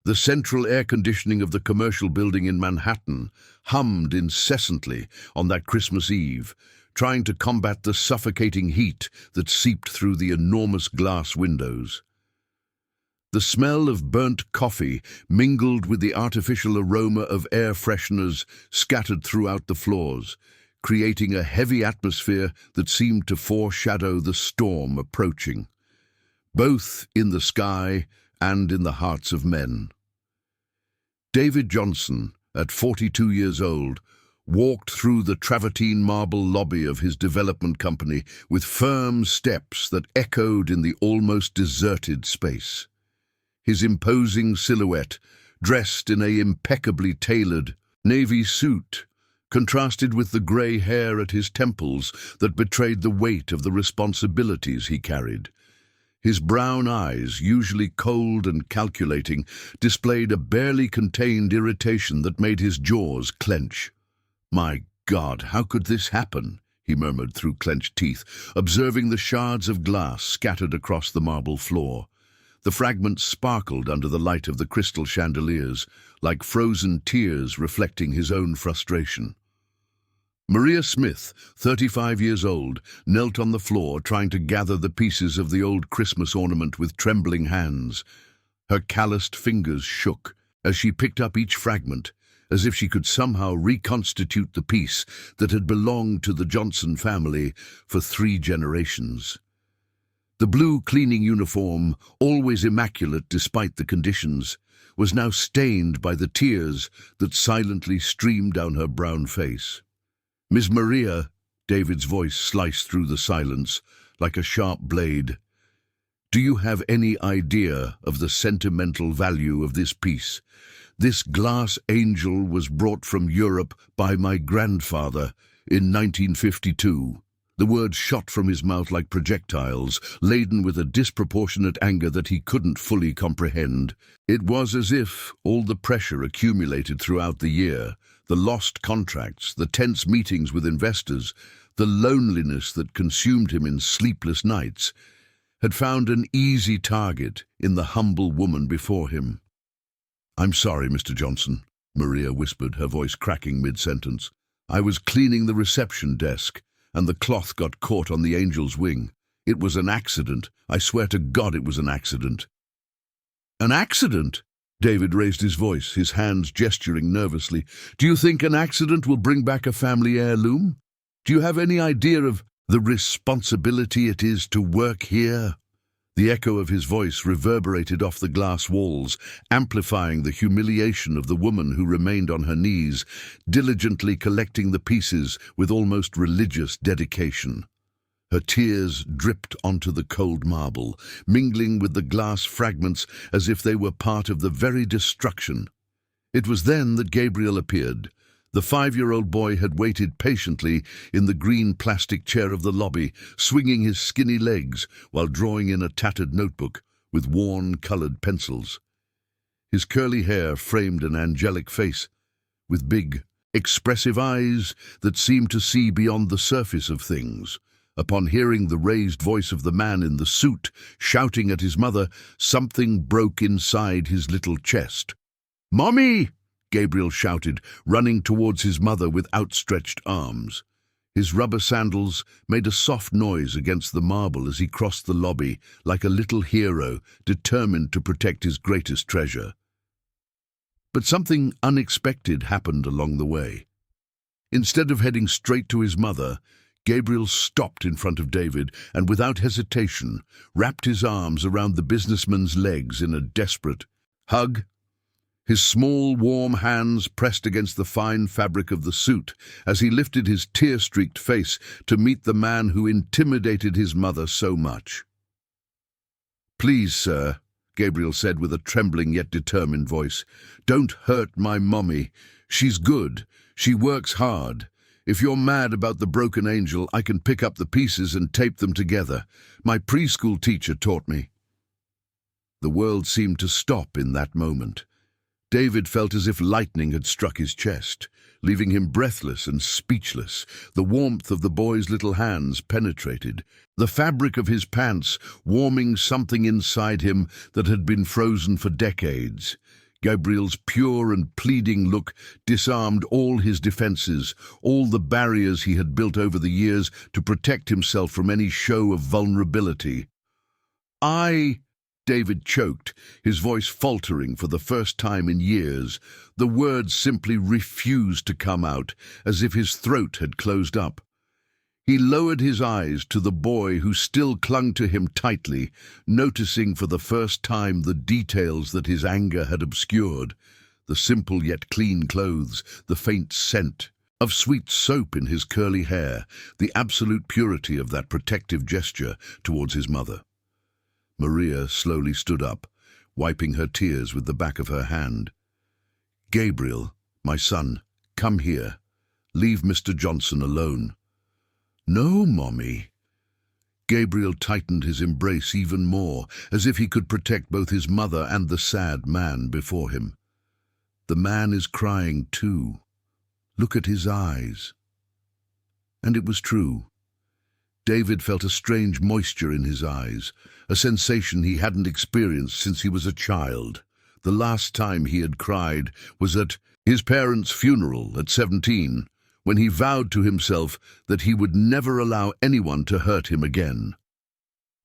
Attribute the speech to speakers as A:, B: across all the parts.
A: The central air conditioning of the commercial building in Manhattan hummed incessantly on that Christmas Eve, trying to combat the suffocating heat that seeped through the enormous glass windows. The smell of burnt coffee mingled with the artificial aroma of air fresheners scattered throughout the floors, creating a heavy atmosphere that seemed to foreshadow the storm approaching, both in the sky and in the hearts of men. David Johnson, at 42 years old, walked through the travertine marble lobby of his development company with firm steps that echoed in the almost deserted space. His imposing silhouette, dressed in an impeccably tailored navy suit, contrasted with the grey hair at his temples that betrayed the weight of the responsibilities he carried. His brown eyes, usually cold and calculating, displayed a barely contained irritation that made his jaws clench. "My God, how could this happen?" he murmured through clenched teeth, observing the shards of glass scattered across the marble floor. The fragments sparkled under the light of the crystal chandeliers, like frozen tears reflecting his own frustration. Maria Smith, 35 years old, knelt on the floor trying to gather the pieces of the old Christmas ornament with trembling hands. Her calloused fingers shook as she picked up each fragment, as if she could somehow reconstitute the piece that had belonged to the Johnson family for 3 generations. The blue cleaning uniform, always immaculate despite the conditions, was now stained by the tears that silently streamed down her brown face. "Miss Maria," David's voice sliced through the silence like a sharp blade, "do you have any idea of the sentimental value of this piece? This glass angel was brought from Europe by my grandfather in 1952. The words shot from his mouth like projectiles, laden with a disproportionate anger that he couldn't fully comprehend. It was as if all the pressure accumulated throughout the year, the lost contracts, the tense meetings with investors, the loneliness that consumed him in sleepless nights, had found an easy target in the humble woman before him. "I'm sorry, Mr. Johnson," Maria whispered, her voice cracking mid-sentence. "I was cleaning the reception desk, and the cloth got caught on the angel's wing. It was an accident. I swear to God it was an accident." "An accident?" David raised his voice, his hands gesturing nervously. "Do you think an accident will bring back a family heirloom? Do you have any idea of the responsibility it is to work here?" The echo of his voice reverberated off the glass walls, amplifying the humiliation of the woman who remained on her knees, diligently collecting the pieces with almost religious dedication. Her tears dripped onto the cold marble, mingling with the glass fragments as if they were part of the very destruction. It was then that Gabriel appeared. The 5-year-old boy had waited patiently in the green plastic chair of the lobby, swinging his skinny legs while drawing in a tattered notebook with worn, colored pencils. His curly hair framed an angelic face, with big, expressive eyes that seemed to see beyond the surface of things. Upon hearing the raised voice of the man in the suit shouting at his mother, something broke inside his little chest. "Mommy!" Gabriel shouted, running towards his mother with outstretched arms. His rubber sandals made a soft noise against the marble as he crossed the lobby, like a little hero determined to protect his greatest treasure. But something unexpected happened along the way. Instead of heading straight to his mother, Gabriel stopped in front of David and, without hesitation, wrapped his arms around the businessman's legs in a desperate hug. His small, warm hands pressed against the fine fabric of the suit as he lifted his tear-streaked face to meet the man who intimidated his mother so much. "Please, sir," Gabriel said with a trembling yet determined voice, "don't hurt my mommy. She's good. She works hard. If you're mad about the broken angel, I can pick up the pieces and tape them together. My preschool teacher taught me." The world seemed to stop in that moment. David felt as if lightning had struck his chest, leaving him breathless and speechless. The warmth of the boy's little hands penetrated, the fabric of his pants warming something inside him that had been frozen for decades. Gabriel's pure and pleading look disarmed all his defenses, all the barriers he had built over the years to protect himself from any show of vulnerability. David choked, his voice faltering for the first time in years. The words simply refused to come out, as if his throat had closed up. He lowered his eyes to the boy who still clung to him tightly, noticing for the first time the details that his anger had obscured. The simple yet clean clothes, the faint scent of sweet soap in his curly hair, the absolute purity of that protective gesture towards his mother. Maria slowly stood up, wiping her tears with the back of her hand. "Gabriel, my son, come here. Leave Mr. Johnson alone." "No, Mommy." Gabriel tightened his embrace even more, as if he could protect both his mother and the sad man before him. "The man is crying too. Look at his eyes." And it was true. David felt a strange moisture in his eyes, a sensation he hadn't experienced since he was a child. The last time he had cried was at his parents' funeral at 17, when he vowed to himself that he would never allow anyone to hurt him again.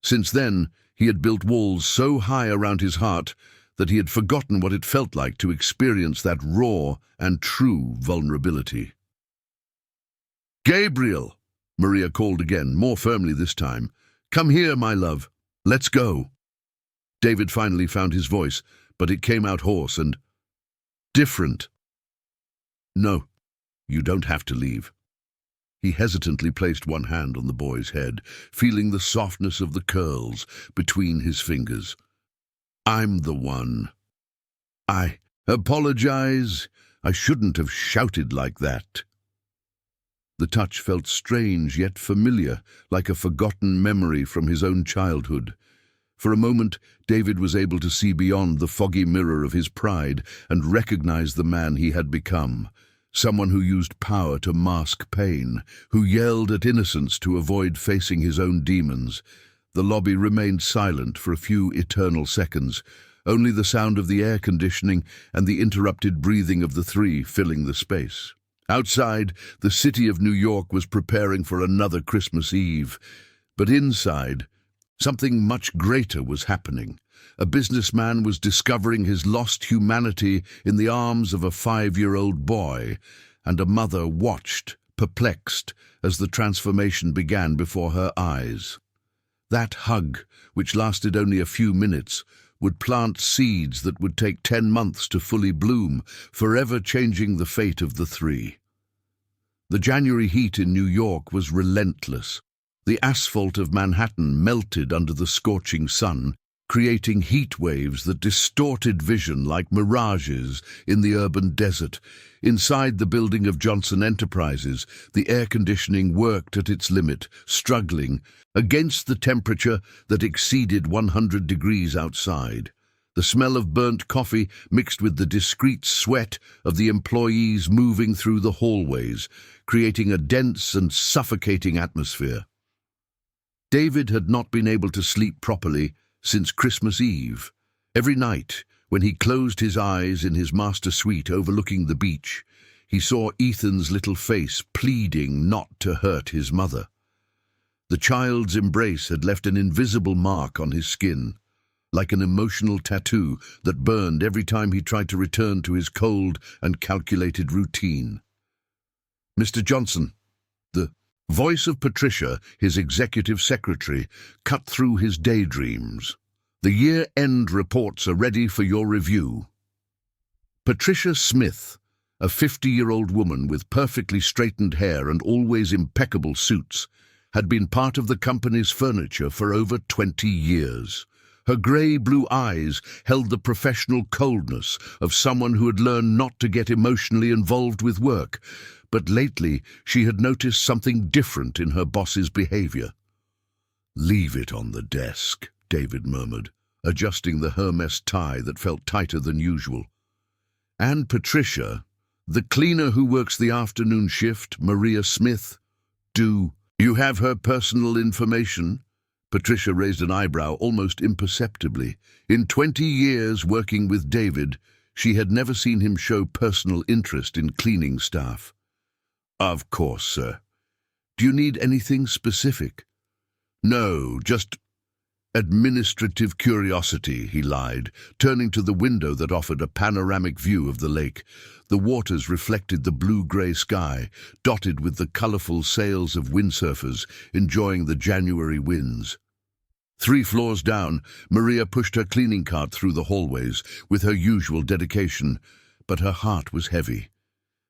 A: Since then, he had built walls so high around his heart that he had forgotten what it felt like to experience that raw and true vulnerability. "Gabriel!" Maria called again, more firmly this time. "Come here, my love. Let's go." David finally found his voice, but it came out hoarse and different. "No, you don't have to leave." He hesitantly placed one hand on the boy's head, feeling the softness of the curls between his fingers. "I'm the one. I apologize. I shouldn't have shouted like that." The touch felt strange yet familiar, like a forgotten memory from his own childhood. For a moment, David was able to see beyond the foggy mirror of his pride and recognize the man he had become. Someone who used power to mask pain, who yelled at innocence to avoid facing his own demons. The lobby remained silent for a few eternal seconds, only the sound of the air conditioning and the interrupted breathing of the three filling the space. Outside, the city of New York was preparing for another Christmas Eve. But inside, something much greater was happening. A businessman was discovering his lost humanity in the arms of a 5-year-old boy, and a mother watched, perplexed, as the transformation began before her eyes. That hug, which lasted only a few minutes, would plant seeds that would take 10 months to fully bloom, forever changing the fate of the three. The January heat in New York was relentless. The asphalt of Manhattan melted under the scorching sun, creating heat waves that distorted vision like mirages in the urban desert. Inside the building of Johnson Enterprises, the air conditioning worked at its limit, struggling against the temperature that exceeded 100 degrees outside. The smell of burnt coffee mixed with the discreet sweat of the employees moving through the hallways, creating a dense and suffocating atmosphere. David had not been able to sleep properly since Christmas Eve. Every night, when he closed his eyes in his master suite overlooking the beach, he saw Ethan's little face pleading not to hurt his mother. The child's embrace had left an invisible mark on his skin, like an emotional tattoo that burned every time he tried to return to his cold and calculated routine. "Mr. Johnson," the voice of Patricia, his executive secretary, cut through his daydreams. "The year-end reports are ready for your review." Patricia Smith, a 50-year-old woman with perfectly straightened hair and always impeccable suits, had been part of the company's furniture for over 20 years. Her grey-blue eyes held the professional coldness of someone who had learned not to get emotionally involved with work, but lately she had noticed something different in her boss's behavior. "Leave it on the desk," David murmured, adjusting the Hermes tie that felt tighter than usual. And Patricia, the cleaner who works the afternoon shift, Maria Smith, "Do you have her personal information?" Patricia raised an eyebrow almost imperceptibly. In 20 years working with David, She had never seen him show personal interest in cleaning staff. "Of course, sir. Do you need anything specific?" "No, just administrative curiosity," he lied, turning to the window that offered a panoramic view of the lake. The waters reflected the blue-grey sky, dotted with the colourful sails of windsurfers enjoying the January winds. 3 floors down, Maria pushed her cleaning cart through the hallways with her usual dedication, but her heart was heavy.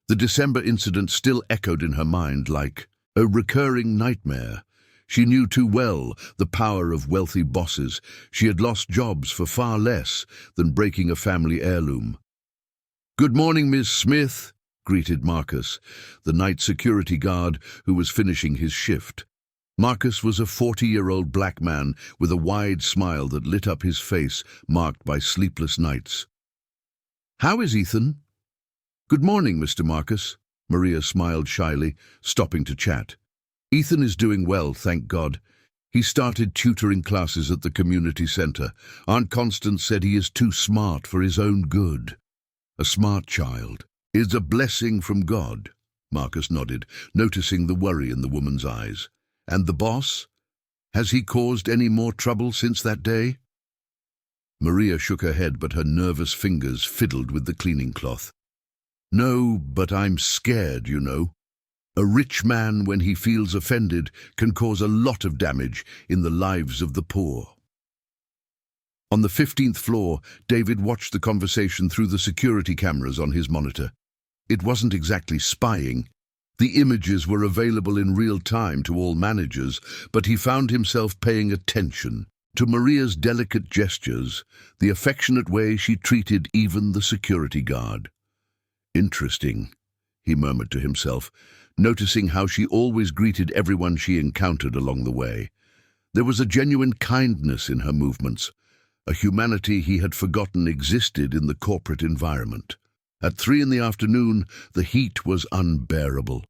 A: The December incident still echoed in her mind like a recurring nightmare. She knew too well the power of wealthy bosses. She had lost jobs for far less than breaking a family heirloom. "Good morning, Miss Smith," greeted Marcus, the night security guard who was finishing his shift. Marcus was a 40-year-old black man with a wide smile that lit up his face, marked by sleepless nights. "How is Ethan?" "Good morning, Mr. Marcus." Maria smiled shyly, stopping to chat. "Ethan is doing well, thank God. He started tutoring classes at the community center. Aunt Constance said he is too smart for his own good." "A smart child is a blessing from God," Marcus nodded, noticing the worry in the woman's eyes. "And the boss? Has he caused any more trouble since that day?" Maria shook her head, but her nervous fingers fiddled with the cleaning cloth. "No, but I'm scared, you know. A rich man, when he feels offended, can cause a lot of damage in the lives of the poor." On the 15th floor, David watched the conversation through the security cameras on his monitor. It wasn't exactly spying. The images were available in real time to all managers, but he found himself paying attention to Maria's delicate gestures, the affectionate way she treated even the security guard. "Interesting," he murmured to himself, noticing how she always greeted everyone she encountered along the way. There was a genuine kindness in her movements, a humanity he had forgotten existed in the corporate environment. At 3 in the afternoon, the heat was unbearable.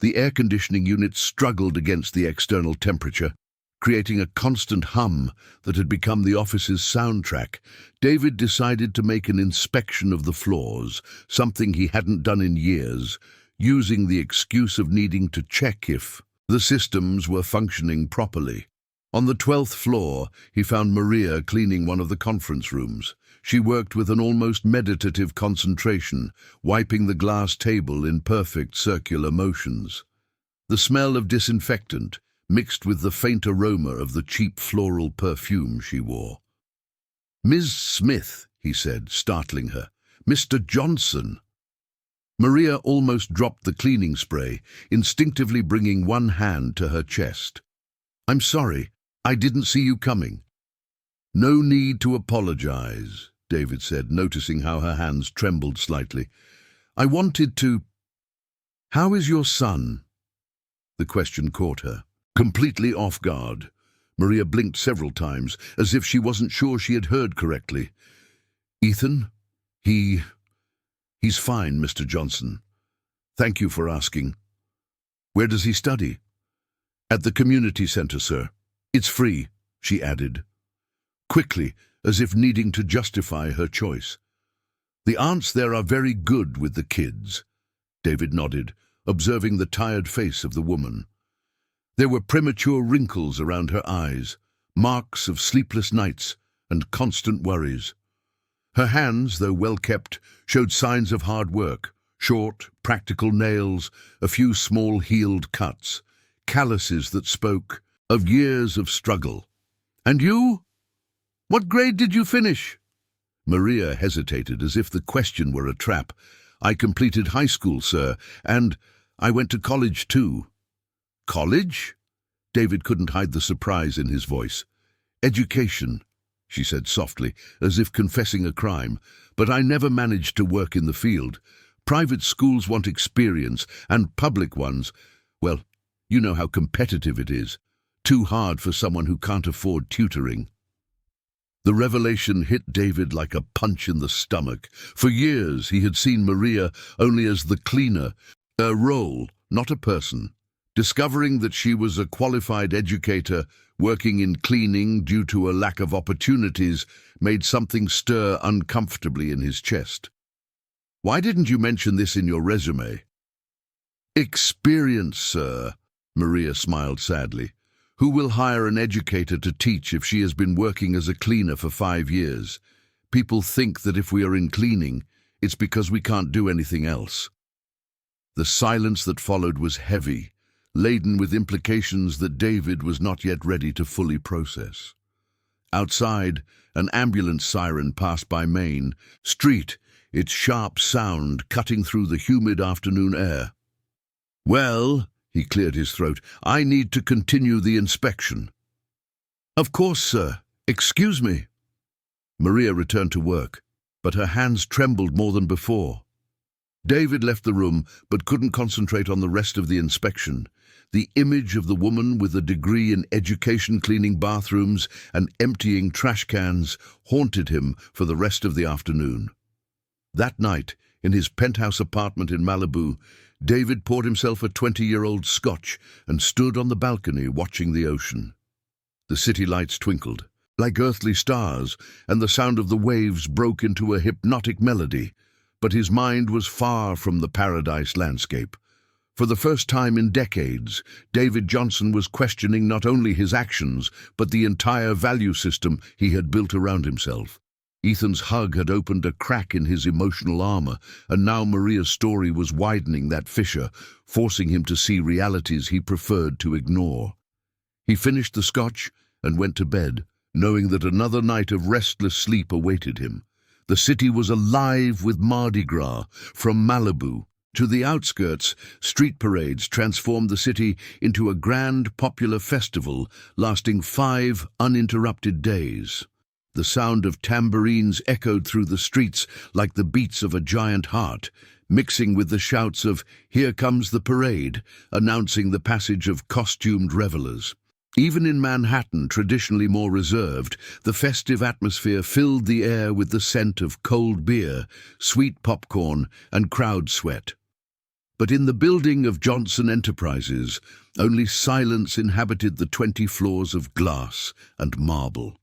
A: The air conditioning unit struggled against the external temperature, creating a constant hum that had become the office's soundtrack. David decided to make an inspection of the floors, something he hadn't done in years, using the excuse of needing to check if the systems were functioning properly. On the 12th floor, he found Maria cleaning one of the conference rooms. She worked with an almost meditative concentration, wiping the glass table in perfect circular motions. The smell of disinfectant mixed with the faint aroma of the cheap floral perfume she wore. "Ms. Smith," he said, startling her. "Mr. Johnson." Maria almost dropped the cleaning spray, instinctively bringing one hand to her chest. "I'm sorry, I didn't see you coming." "No need to apologize," David said, noticing how her hands trembled slightly. "I wanted to—" "How is your son?" The question caught her. Completely off guard, Maria blinked several times, as if she wasn't sure she had heard correctly. "Ethan? He's fine, Mr. Johnson. Thank you for asking." "Where does he study?" "At the community center, sir. It's free," she added, quickly, as if needing to justify her choice. "The aunts there are very good with the kids." David nodded, observing the tired face of the woman. There were premature wrinkles around her eyes, marks of sleepless nights and constant worries. Her hands, though well-kept, showed signs of hard work, short, practical nails, a few small healed cuts, calluses that spoke of years of struggle. "And you? What grade did you finish?" Maria hesitated, as if the question were a trap. "I completed high school, sir, and I went to college too." "College?" David couldn't hide the surprise in his voice. "Education," she said softly, as if confessing a crime. "But I never managed to work in the field. Private schools want experience, and public ones, well, you know how competitive it is. Too hard for someone who can't afford tutoring." The revelation hit David like a punch in the stomach. For years he had seen Maria only as the cleaner, a role, not a person. Discovering that she was a qualified educator working in cleaning due to a lack of opportunities made something stir uncomfortably in his chest. "Why didn't you mention this in your resume?" "Experience, sir," Maria smiled sadly. "Who will hire an educator to teach if she has been working as a cleaner for 5 years? People think that if we are in cleaning, it's because we can't do anything else." The silence that followed was heavy, laden with implications that David was not yet ready to fully process. Outside, an ambulance siren passed by Main Street, its sharp sound cutting through the humid afternoon air. "Well," he cleared his throat, "I need to continue the inspection." "Of course, sir. Excuse me." Maria returned to work, but her hands trembled more than before. David left the room, but couldn't concentrate on the rest of the inspection. The image of the woman with a degree in education cleaning bathrooms and emptying trash cans haunted him for the rest of the afternoon. That night, in his penthouse apartment in Malibu, David poured himself a 20-year-old scotch and stood on the balcony watching the ocean. The city lights twinkled, like earthly stars, and the sound of the waves broke into a hypnotic melody. But his mind was far from the paradise landscape. For the first time in decades, David Johnson was questioning not only his actions, but the entire value system he had built around himself. Ethan's hug had opened a crack in his emotional armor, and now Maria's story was widening that fissure, forcing him to see realities he preferred to ignore. He finished the scotch and went to bed, knowing that another night of restless sleep awaited him. The city was alive with Mardi Gras. From Malibu to the outskirts, street parades transformed the city into a grand popular festival lasting 5 uninterrupted days. The sound of tambourines echoed through the streets like the beats of a giant heart, mixing with the shouts of "Here comes the parade," announcing the passage of costumed revelers. Even in Manhattan, traditionally more reserved, the festive atmosphere filled the air with the scent of cold beer, sweet popcorn, and crowd sweat. But in the building of Johnson Enterprises, only silence inhabited the 20 floors of glass and marble.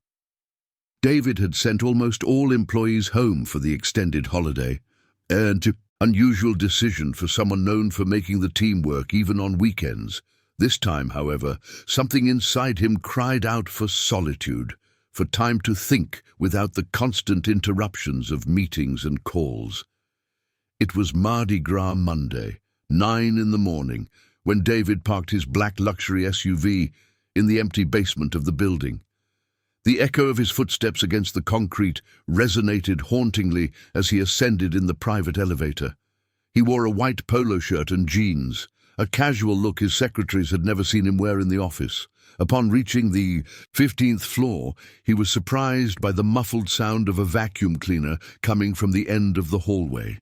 A: David had sent almost all employees home for the extended holiday, an unusual decision for someone known for making the team work even on weekends. This time, however, something inside him cried out for solitude, for time to think without the constant interruptions of meetings and calls. It was Mardi Gras Monday, 9 in the morning, when David parked his black luxury SUV in the empty basement of the building. The echo of his footsteps against the concrete resonated hauntingly as he ascended in the private elevator. He wore a white polo shirt and jeans, a casual look his secretaries had never seen him wear in the office. Upon reaching the 15th floor, he was surprised by the muffled sound of a vacuum cleaner coming from the end of the hallway.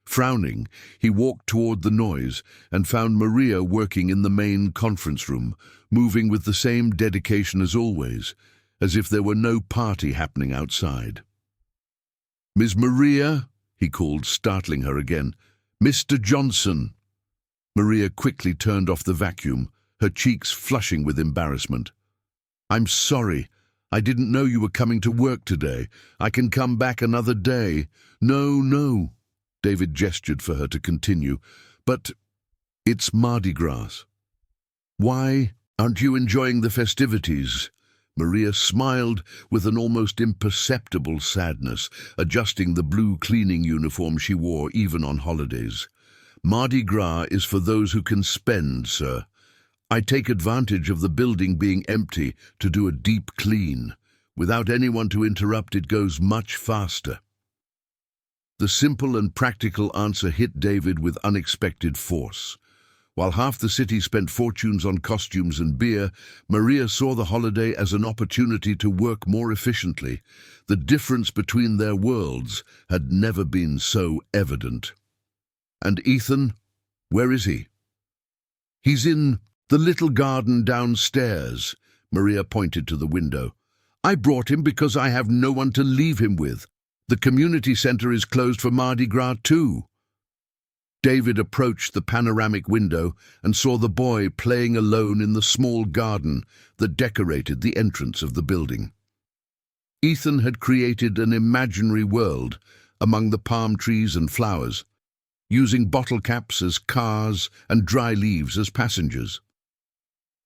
A: Frowning, he walked toward the noise and found Maria working in the main conference room, moving with the same dedication as always, as if there were no party happening outside. "Miss Maria," he called, startling her again. "Mr. Johnson." Maria quickly turned off the vacuum, her cheeks flushing with embarrassment. "I'm sorry. I didn't know you were coming to work today. I can come back another day." No. David gestured for her to continue. "But it's Mardi Gras." "Why aren't you enjoying the festivities?" Maria smiled with an almost imperceptible sadness, adjusting the blue cleaning uniform she wore even on holidays. "Mardi Gras is for those who can spend, sir. I take advantage of the building being empty to do a deep clean. Without anyone to interrupt, it goes much faster." The simple and practical answer hit David with unexpected force. While half the city spent fortunes on costumes and beer, Maria saw the holiday as an opportunity to work more efficiently. The difference between their worlds had never been so evident. "And Ethan, where is he?" "He's in the little garden downstairs," Maria pointed to the window. "I brought him because I have no one to leave him with. The community center is closed for Mardi Gras too." David approached the panoramic window and saw the boy playing alone in the small garden that decorated the entrance of the building. Ethan had created an imaginary world among the palm trees and flowers, using bottle caps as cars and dry leaves as passengers.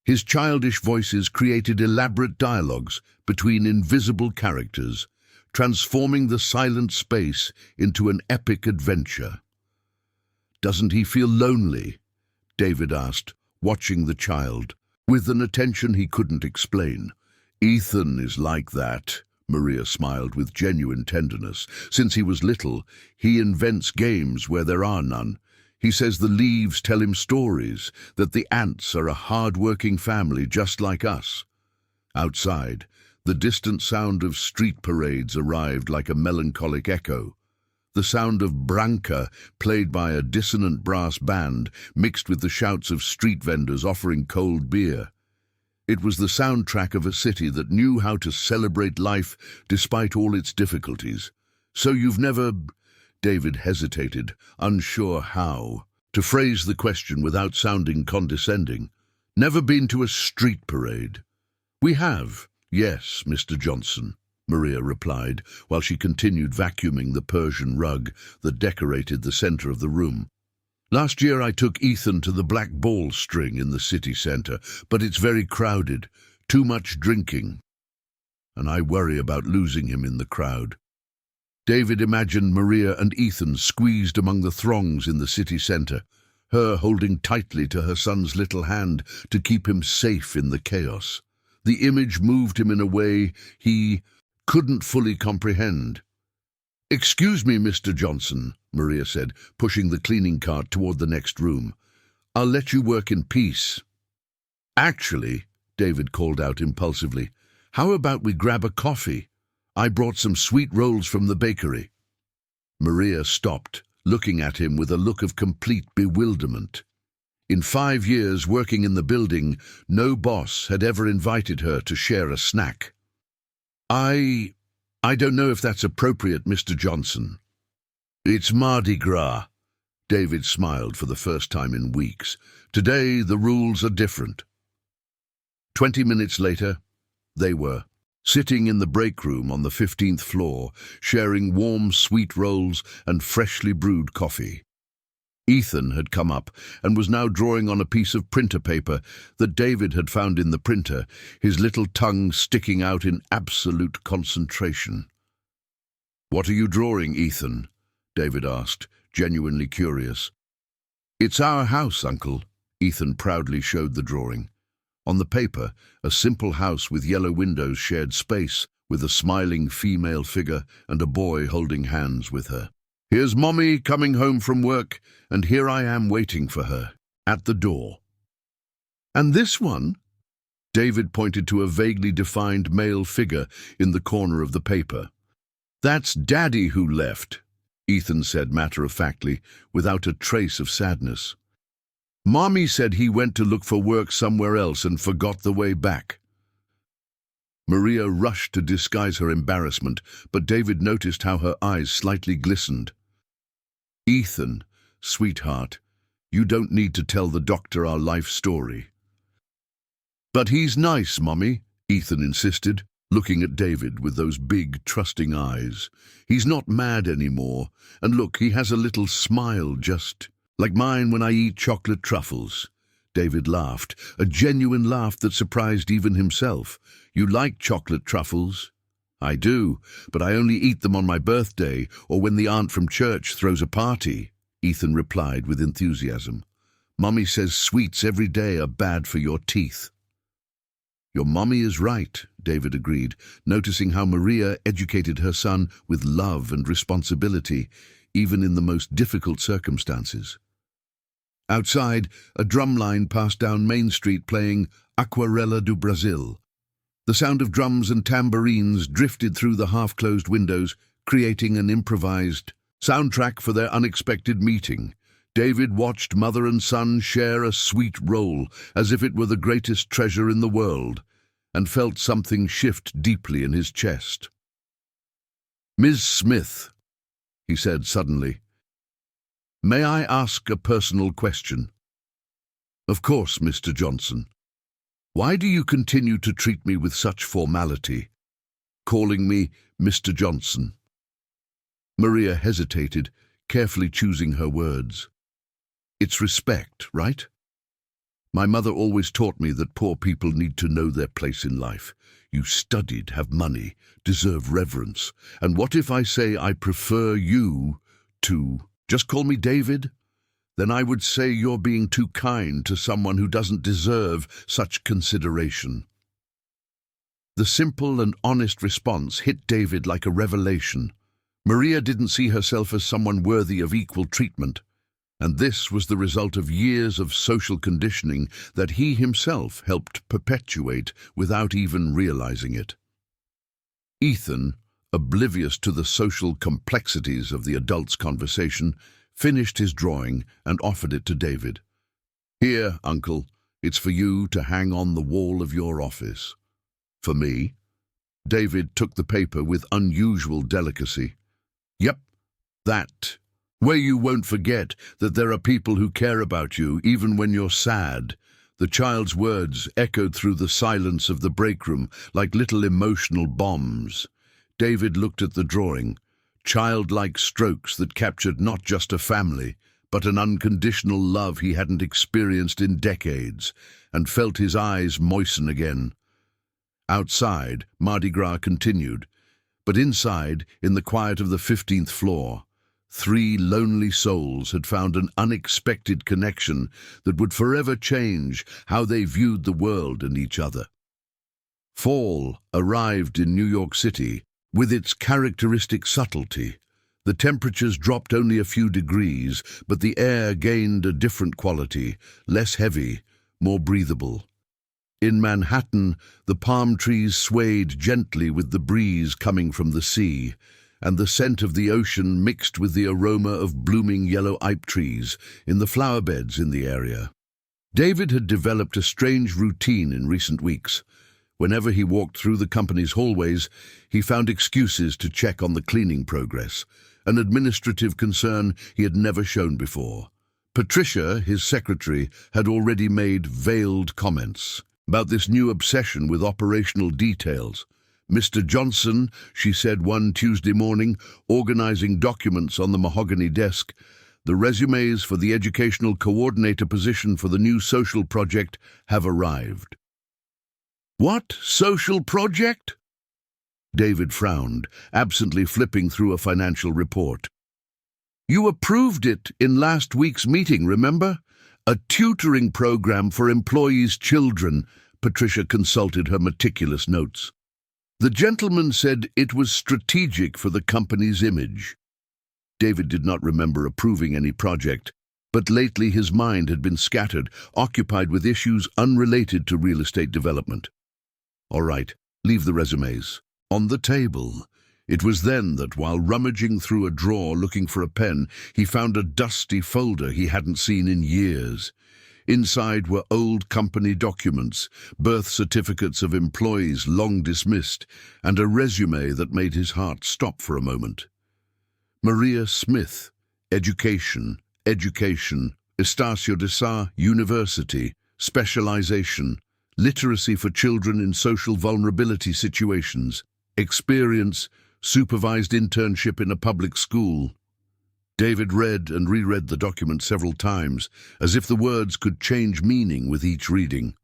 A: His childish voices created elaborate dialogues between invisible characters, transforming the silent space into an epic adventure. "Doesn't he feel lonely?" David asked, watching the child, with an attention he couldn't explain. "Ethan is like that," Maria smiled with genuine tenderness. "Since he was little, he invents games where there are none. He says the leaves tell him stories, that the ants are a hard-working family just like us." Outside, the distant sound of street parades arrived like a melancholic echo. The sound of branca, played by a dissonant brass band, mixed with the shouts of street vendors offering cold beer. It was the soundtrack of a city that knew how to celebrate life despite all its difficulties. "So you've never—" David hesitated, unsure how to phrase the question without sounding condescending. "Never been to a street parade?" "We have, yes, Mr. Johnson," Maria replied, while she continued vacuuming the Persian rug that decorated the center of the room. "Last year I took Ethan to the Black Ball String in the city center, but it's very crowded, too much drinking, and I worry about losing him in the crowd." David imagined Maria and Ethan squeezed among the throngs in the city center, her holding tightly to her son's little hand to keep him safe in the chaos. The image moved him in a way he couldn't fully comprehend. "Excuse me, Mr. Johnson," Maria said, pushing the cleaning cart toward the next room. "I'll let you work in peace." "Actually," David called out impulsively, "how about we grab a coffee? I brought some sweet rolls from the bakery." Maria stopped, looking at him with a look of complete bewilderment. In 5 years working in the building, no boss had ever invited her to share a snack. I don't know if that's appropriate, Mr. Johnson." "It's Mardi Gras." David smiled for the first time in weeks. "Today the rules are different." 20 minutes later, they were sitting in the break room on the 15th floor, sharing warm sweet rolls and freshly brewed coffee. Ethan had come up and was now drawing on a piece of printer paper that David had found in the printer, his little tongue sticking out in absolute concentration. "What are you drawing, Ethan?" David asked, genuinely curious. "It's our house, Uncle." Ethan proudly showed the drawing. On the paper, a simple house with yellow windows shared space with a smiling female figure and a boy holding hands with her. "Here's Mommy coming home from work, and here I am waiting for her, at the door." "And this one?" David pointed to a vaguely defined male figure in the corner of the paper. "That's Daddy who left," Ethan said matter-of-factly, without a trace of sadness. "Mommy said he went to look for work somewhere else and forgot the way back." Maria rushed to disguise her embarrassment, but David noticed how her eyes slightly glistened. "Ethan, sweetheart, you don't need to tell the doctor our life story." "But he's nice, Mommy," Ethan insisted, looking at David with those big, trusting eyes. "He's not mad anymore, and look, he has a little smile just like mine when I eat chocolate truffles." David laughed, a genuine laugh that surprised even himself. "You like chocolate truffles?" "I do, but I only eat them on my birthday or when the aunt from church throws a party," Ethan replied with enthusiasm. "Mommy says sweets every day are bad for your teeth." "Your mommy is right," David agreed, noticing how Maria educated her son with love and responsibility, even in the most difficult circumstances. Outside, a drumline passed down Main Street playing Aquarela do Brasil. The sound of drums and tambourines drifted through the half-closed windows, creating an improvised soundtrack for their unexpected meeting. David watched mother and son share a sweet roll as if it were the greatest treasure in the world, and felt something shift deeply in his chest. "Ms. Smith," he said suddenly. May I ask a personal question? Of course, Mr. Johnson. Why do you continue to treat me with such formality, calling me Mr. Johnson? Maria hesitated, carefully choosing her words. It's respect, right? My mother always taught me that poor people need to know their place in life. You studied, have money, deserve reverence. And what if I say I prefer you to just call me David? Then I would say you're being too kind to someone who doesn't deserve such consideration. The simple and honest response hit David like a revelation. Maria didn't see herself as someone worthy of equal treatment, and this was the result of years of social conditioning that he himself helped perpetuate without even realizing it. Ethan, oblivious to the social complexities of the adults' conversation, finished his drawing and offered it to David. Here, Uncle, it's for you to hang on the wall of your office. For me? David took the paper with unusual delicacy. Yep, that. Where you won't forget that there are people who care about you even when you're sad. The child's words echoed through the silence of the break room like little emotional bombs. David looked at the drawing, childlike strokes that captured not just a family, but an unconditional love he hadn't experienced in decades, and felt his eyes moisten again. Outside, Mardi Gras continued, but inside, in the quiet of the 15th floor, 3 lonely souls had found an unexpected connection that would forever change how they viewed the world and each other. Fall arrived in New York City with its characteristic subtlety. The temperatures dropped only a few degrees, but the air gained a different quality, less heavy, more breathable. In Manhattan, the palm trees swayed gently with the breeze coming from the sea, and the scent of the ocean mixed with the aroma of blooming yellow ipe trees in the flower beds in the area. David had developed a strange routine in recent weeks. Whenever he walked through the company's hallways, he found excuses to check on the cleaning progress, an administrative concern he had never shown before. Patricia, his secretary, had already made veiled comments about this new obsession with operational details. Mr. Johnson, she said one Tuesday morning, organizing documents on the mahogany desk, the resumes for the educational coordinator position for the new social project have arrived. What social project? David frowned, absently flipping through a financial report. You approved it in last week's meeting, remember? A tutoring program for employees' children. Patricia consulted her meticulous notes. The gentleman said it was strategic for the company's image. David did not remember approving any project, but lately his mind had been scattered, occupied with issues unrelated to real estate development. All right, leave the resumes. On the table. It was then that, while rummaging through a drawer looking for a pen, he found a dusty folder he hadn't seen in years. Inside were old company documents, birth certificates of employees long dismissed, and a resume that made his heart stop for a moment. Maria Smith, education, Estacio de Sa, university, specialization, literacy for children in social vulnerability situations, experience, supervised internship in a public school. David read and reread the document several times, as if the words could change meaning with each reading.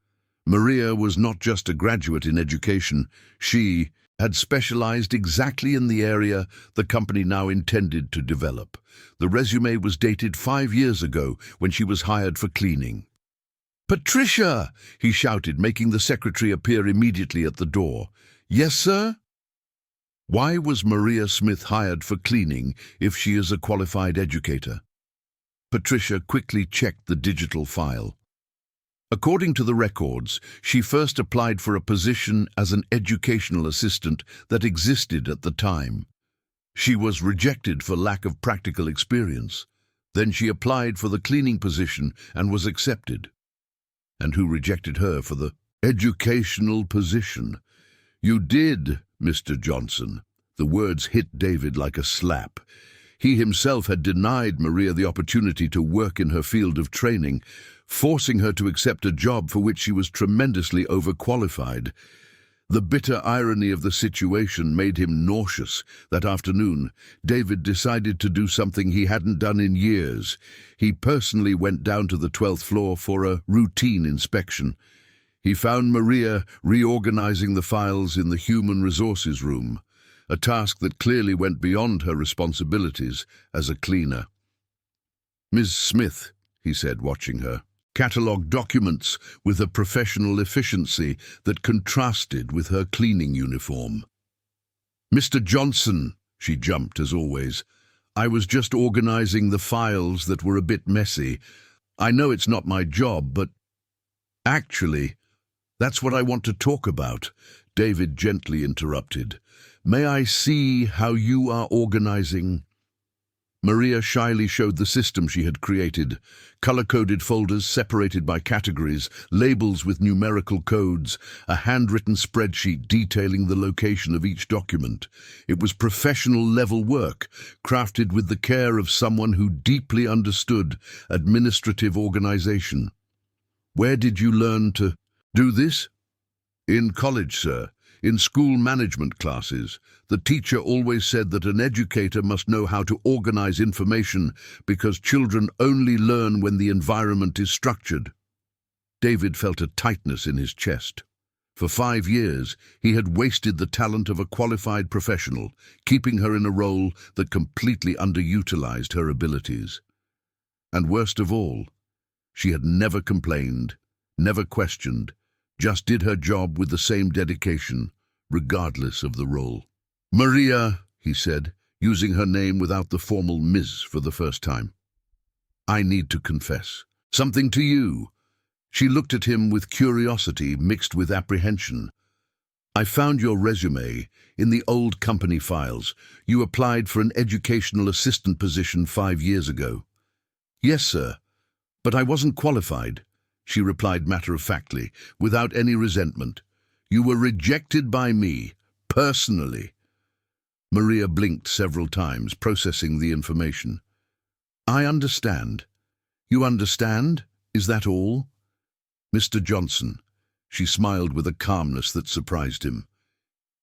A: Maria was not just a graduate in education. She had specialized exactly in the area the company now intended to develop. The resume was dated 5 years ago when she was hired for cleaning. "Patricia!" he shouted, making the secretary appear immediately at the door. "Yes, sir?" Why was Maria Smith hired for cleaning if she is a qualified educator? Patricia quickly checked the digital file. According to the records, she first applied for a position as an educational assistant that existed at the time. She was rejected for lack of practical experience. Then she applied for the cleaning position and was accepted. And who rejected her for the educational position? "You did, Mr. Johnson." The words hit David like a slap. He himself had denied Maria the opportunity to work in her field of training, forcing her to accept a job for which she was tremendously overqualified. The bitter irony of the situation made him nauseous. That afternoon, David decided to do something he hadn't done in years. He personally went down to the 12th floor for a routine inspection. He found Maria reorganizing the files in the human resources room, a task that clearly went beyond her responsibilities as a cleaner. "Ms. Smith," he said, watching her, catalogued documents with a professional efficiency that contrasted with her cleaning uniform. "Mr. Johnson," she jumped as always, "I was just organizing the files that were a bit messy. I know it's not my job, but actually, that's what I want to talk about," David gently interrupted. "May I see how you are organizing?" Maria shyly showed the system she had created, color-coded folders separated by categories, labels with numerical codes, a handwritten spreadsheet detailing the location of each document. It was professional-level work, crafted with the care of someone who deeply understood administrative organization. "Where did you learn to do this?" "In college, sir. In school management classes, the teacher always said that an educator must know how to organize information because children only learn when the environment is structured." David felt a tightness in his chest. For 5 years, he had wasted the talent of a qualified professional, keeping her in a role that completely underutilized her abilities. And worst of all, she had never complained, never questioned, just did her job with the same dedication, regardless of the role. "Maria," he said, using her name without the formal Ms. for the first time, "I need to confess something to you." She looked at him with curiosity mixed with apprehension. "I found your resume in the old company files. You applied for an educational assistant position 5 years ago." "Yes, sir, but I wasn't qualified," she replied matter-of-factly, without any resentment. "You were rejected by me, personally." Maria blinked several times, processing the information. "I understand. You understand? Is that all?" "Mr. Johnson," she smiled with a calmness that surprised him,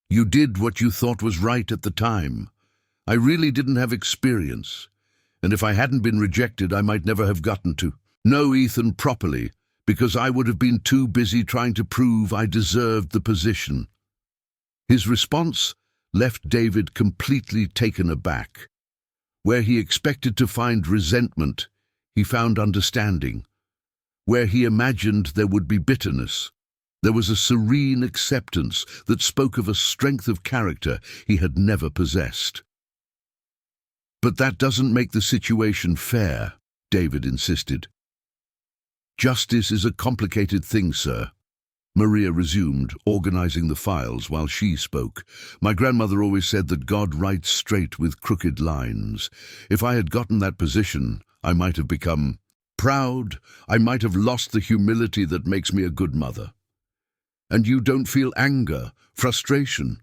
A: "you did what you thought was right at the time. I really didn't have experience, and if I hadn't been rejected, I might never have gotten to know Ethan properly, because I would have been too busy trying to prove I deserved the position." His response left David completely taken aback. Where he expected to find resentment, he found understanding. Where he imagined there would be bitterness, there was a serene acceptance that spoke of a strength of character he had never possessed. "But that doesn't make the situation fair," David insisted. "Justice is a complicated thing, sir," Maria resumed, organizing the files while she spoke. "My grandmother always said that God writes straight with crooked lines. If I had gotten that position, I might have become proud. I might have lost the humility that makes me a good mother." "And you don't feel anger, frustration?"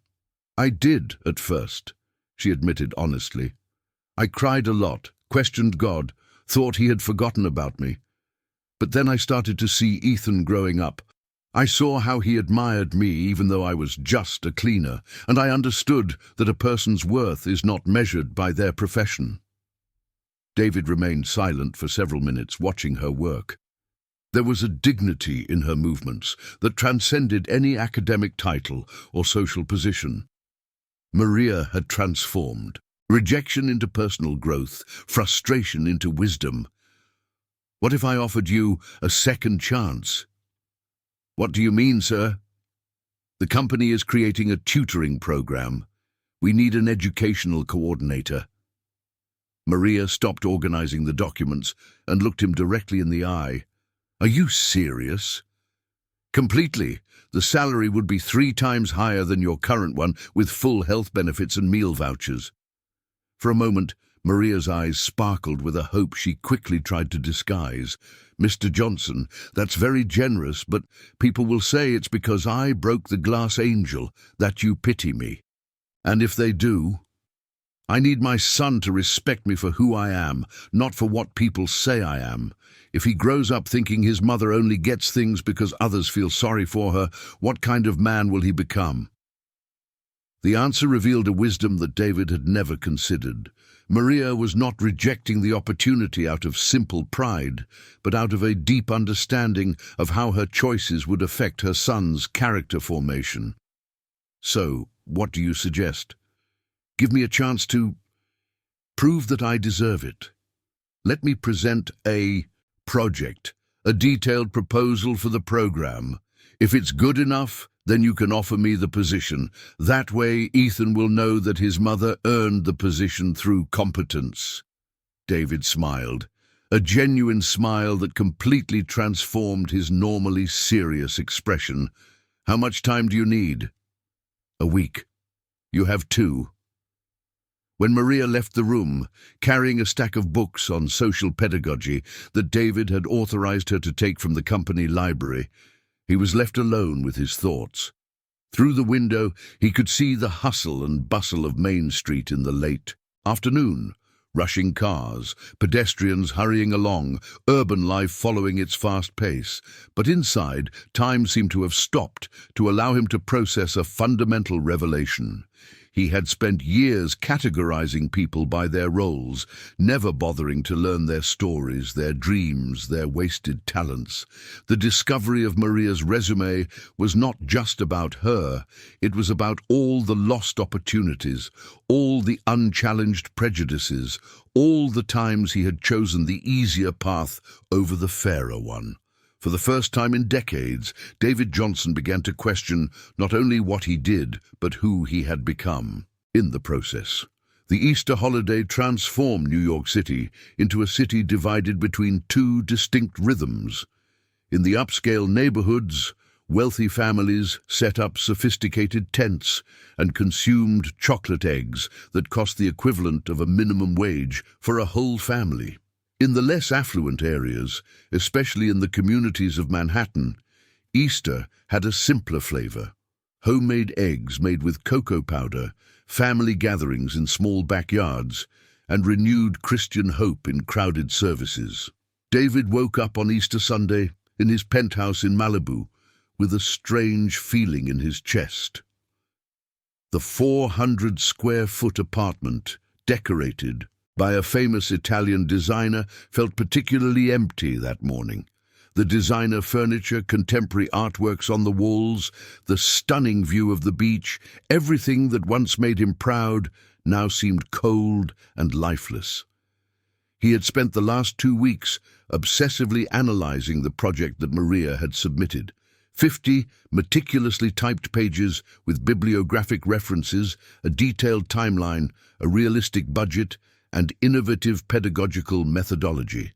A: "I did at first," she admitted honestly. "I cried a lot, questioned God, thought he had forgotten about me. But then I started to see Ethan growing up. I saw how he admired me even though I was just a cleaner, and I understood that a person's worth is not measured by their profession." David remained silent for several minutes, watching her work. There was a dignity in her movements that transcended any academic title or social position. Maria had transformed, rejection into personal growth, frustration into wisdom. "What if I offered you a second chance?" "What do you mean, sir?" "The company is creating a tutoring program. We need an educational coordinator." Maria stopped organizing the documents and looked him directly in the eye. "Are you serious?" "Completely. The salary would be 3 times higher than your current one, with full health benefits and meal vouchers." For a moment, Maria's eyes sparkled with a hope she quickly tried to disguise. "Mr. Johnson, that's very generous, but people will say it's because I broke the glass angel that you pity me. And if they do, I need my son to respect me for who I am, not for what people say I am. If he grows up thinking his mother only gets things because others feel sorry for her, what kind of man will he become? The answer revealed a wisdom that David had never considered. Maria was not rejecting the opportunity out of simple pride, but out of a deep understanding of how her choices would affect her son's character formation. So, what do you suggest? Give me a chance to prove that I deserve it. Let me present a project, a detailed proposal for the program. If it's good enough, then you can offer me the position. That way, Ethan will know that his mother earned the position through competence. David smiled, a genuine smile that completely transformed his normally serious expression. How much time do you need? A week. You have 2. When Maria left the room, carrying a stack of books on social pedagogy that David had authorized her to take from the company library, he was left alone with his thoughts. Through the window, he could see the hustle and bustle of Main Street in the late afternoon. Rushing cars, pedestrians hurrying along, urban life following its fast pace. But inside, time seemed to have stopped to allow him to process a fundamental revelation. He had spent years categorizing people by their roles, never bothering to learn their stories, their dreams, their wasted talents. The discovery of Maria's resume was not just about her, it was about all the lost opportunities, all the unchallenged prejudices, all the times he had chosen the easier path over the fairer one. For the first time in decades, David Johnson began to question not only what he did, but who he had become. In the process, the Easter holiday transformed New York City into a city divided between 2 distinct rhythms. In the upscale neighborhoods, wealthy families set up sophisticated tents and consumed chocolate eggs that cost the equivalent of a minimum wage for a whole family. In the less affluent areas, especially in the communities of Manhattan, Easter had a simpler flavor. Homemade eggs made with cocoa powder, family gatherings in small backyards, and renewed Christian hope in crowded services. David woke up on Easter Sunday in his penthouse in Malibu with a strange feeling in his chest. The 400-square-foot apartment, decorated by a famous Italian designer, felt particularly empty that morning. The designer furniture, contemporary artworks on the walls, the stunning view of the beach, everything that once made him proud now seemed cold and lifeless. He had spent the last 2 weeks obsessively analyzing the project that Maria had submitted. 50 meticulously typed pages with bibliographic references, a detailed timeline, a realistic budget, and innovative pedagogical methodology.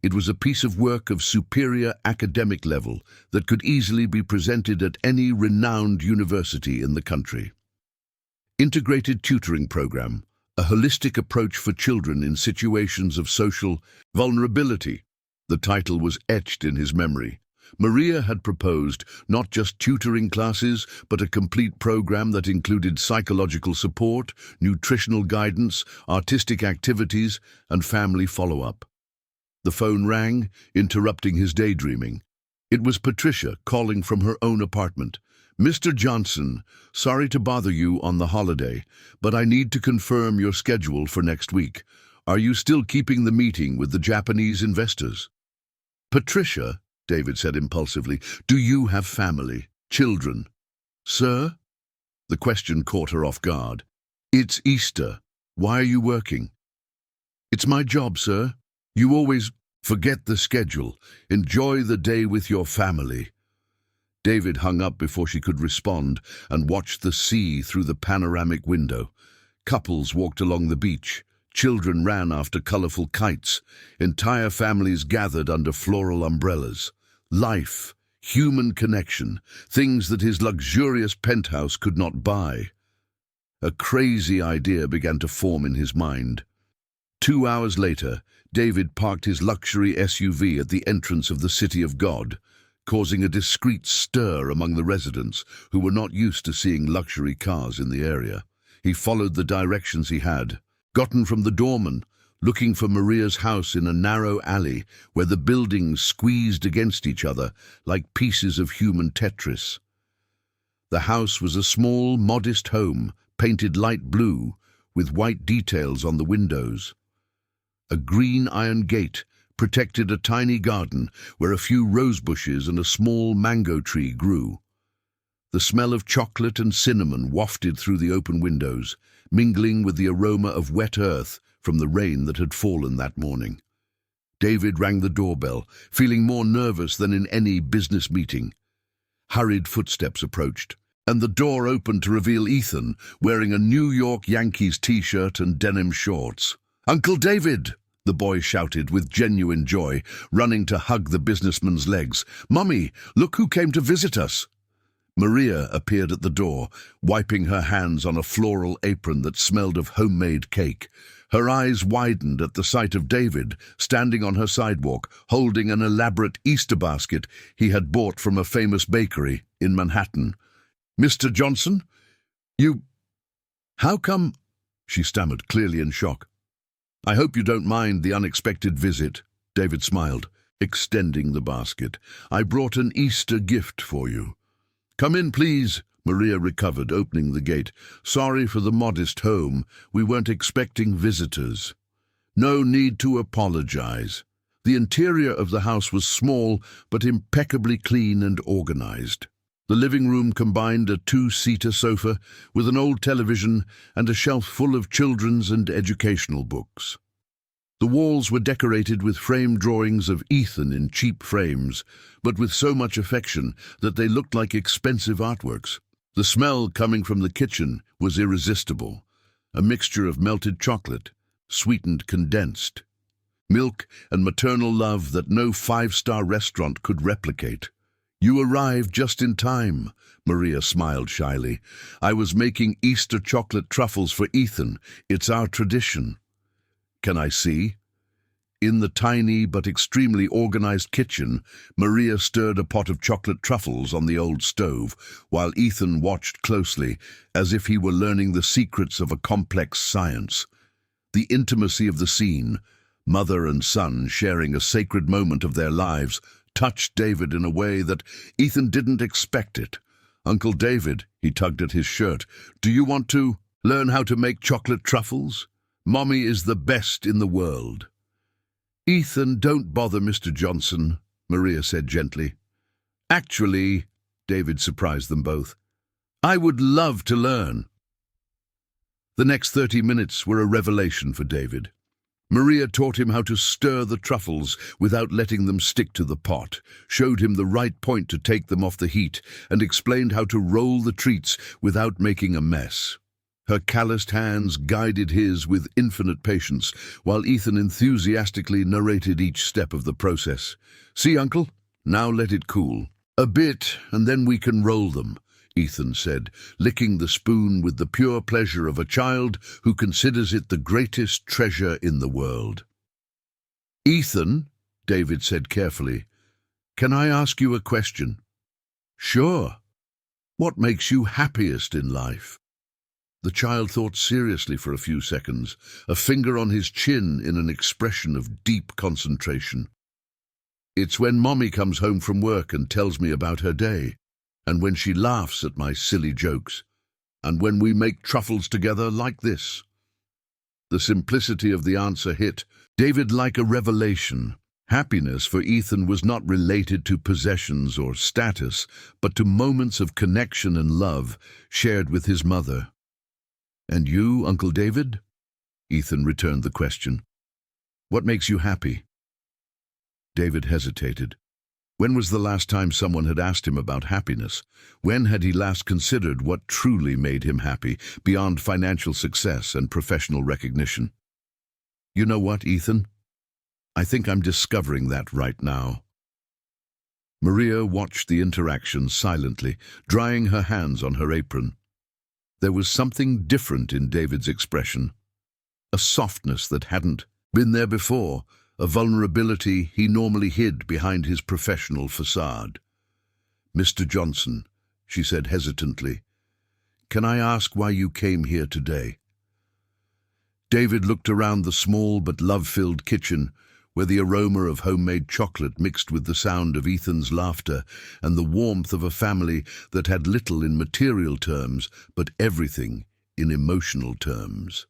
A: It was a piece of work of superior academic level that could easily be presented at any renowned university in the country. Integrated tutoring program, a holistic approach for children in situations of social vulnerability. The title was etched in his memory. Maria had proposed not just tutoring classes, but a complete program that included psychological support, nutritional guidance, artistic activities, and family follow-up. The phone rang, interrupting his daydreaming. It was Patricia calling from her own apartment. "Mr. Johnson, sorry to bother you on the holiday, but I need to confirm your schedule for next week. Are you still keeping the meeting with the Japanese investors?" "Patricia," David said impulsively, "do you have family, children?" "Sir?" The question caught her off guard. "It's Easter. Why are you working?" "It's my job, sir. You always forget the schedule. Enjoy the day with your family." David hung up before she could respond and watched the sea through the panoramic window. Couples walked along the beach. Children ran after colorful kites. Entire families gathered under floral umbrellas. Life, human connection, things that his luxurious penthouse could not buy. A crazy idea began to form in his mind. 2 hours later, David parked his luxury SUV at the entrance of the City of God, causing a discreet stir among the residents who were not used to seeing luxury cars in the area. He followed the directions he had, gotten from the doorman, looking for Maria's house in a narrow alley where the buildings squeezed against each other like pieces of human Tetris. The house was a small, modest home, painted light blue, with white details on the windows. A green iron gate protected a tiny garden where a few rose bushes and a small mango tree grew. The smell of chocolate and cinnamon wafted through the open windows, mingling with the aroma of wet earth from the rain that had fallen that morning. David rang the doorbell, feeling more nervous than in any business meeting. Hurried footsteps approached, and the door opened to reveal Ethan, wearing a New York Yankees t-shirt and denim shorts. "Uncle David!" the boy shouted with genuine joy, running to hug the businessman's legs. "Mummy, look who came to visit us!" Maria appeared at the door, wiping her hands on a floral apron that smelled of homemade cake. Her eyes widened at the sight of David, standing on her sidewalk, holding an elaborate Easter basket he had bought from a famous bakery in Manhattan. "Mr. Johnson? You... How come?" she stammered, clearly in shock. "I hope you don't mind the unexpected visit," David smiled, extending the basket. "I brought an Easter gift for you." "Come in, please," Maria recovered, opening the gate. "Sorry for the modest home. We weren't expecting visitors." "No need to apologize." The interior of the house was small, but impeccably clean and organized. The living room combined a two-seater sofa with an old television and a shelf full of children's and educational books. The walls were decorated with framed drawings of Ethan in cheap frames, but with so much affection that they looked like expensive artworks. The smell coming from the kitchen was irresistible, a mixture of melted chocolate, sweetened condensed, milk and maternal love that no five-star restaurant could replicate. "You arrived just in time," Maria smiled shyly. "I was making Easter chocolate truffles for Ethan. It's our tradition." "Can I see?" In the tiny but extremely organized kitchen, Maria stirred a pot of chocolate truffles on the old stove, while Ethan watched closely, as if he were learning the secrets of a complex science. The intimacy of the scene, mother and son sharing a sacred moment of their lives, touched David in a way that Ethan didn't expect it. "Uncle David," he tugged at his shirt, "do you want to learn how to make chocolate truffles? Mommy is the best in the world." "Ethan, don't bother Mr. Johnson," Maria said gently. "Actually," David surprised them both, "I would love to learn." The next 30 minutes were a revelation for David. Maria taught him how to stir the truffles without letting them stick to the pot, showed him the right point to take them off the heat, and explained how to roll the treats without making a mess. Her calloused hands guided his with infinite patience, while Ethan enthusiastically narrated each step of the process. "See, Uncle? Now let it cool. A bit, and then we can roll them," Ethan said, licking the spoon with the pure pleasure of a child who considers it the greatest treasure in the world. "Ethan," David said carefully, "can I ask you a question?" "Sure. What makes you happiest in life?" The child thought seriously for a few seconds, a finger on his chin in an expression of deep concentration. "It's when Mommy comes home from work and tells me about her day, and when she laughs at my silly jokes, and when we make truffles together like this." The simplicity of the answer hit David like a revelation. Happiness for Ethan was not related to possessions or status, but to moments of connection and love shared with his mother. "And you, Uncle David?" Ethan returned the question. "What makes you happy?" David hesitated. When was the last time someone had asked him about happiness? When had he last considered what truly made him happy, beyond financial success and professional recognition? "You know what, Ethan? I think I'm discovering that right now." Maria watched the interaction silently, drying her hands on her apron. There was something different in David's expression, a softness that hadn't been there before, a vulnerability he normally hid behind his professional facade. "Mr. Johnson," she said hesitantly, "can I ask why you came here today?" David looked around the small but love-filled kitchen, where the aroma of homemade chocolate mixed with the sound of Ethan's laughter and the warmth of a family that had little in material terms, but everything in emotional terms.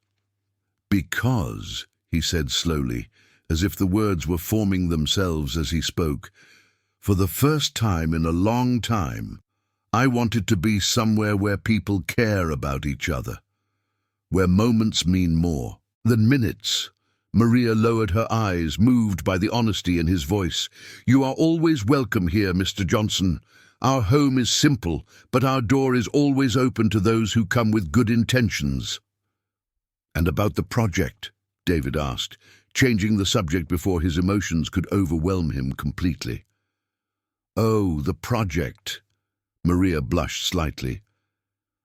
A: "Because," he said slowly, as if the words were forming themselves as he spoke, "for the first time in a long time, I wanted to be somewhere where people care about each other, where moments mean more than minutes." Maria lowered her eyes, moved by the honesty in his voice. "You are always welcome here, Mr. Johnson. Our home is simple, but our door is always open to those who come with good intentions." "And about the project?" David asked, changing the subject before his emotions could overwhelm him completely. "Oh, the project." Maria blushed slightly.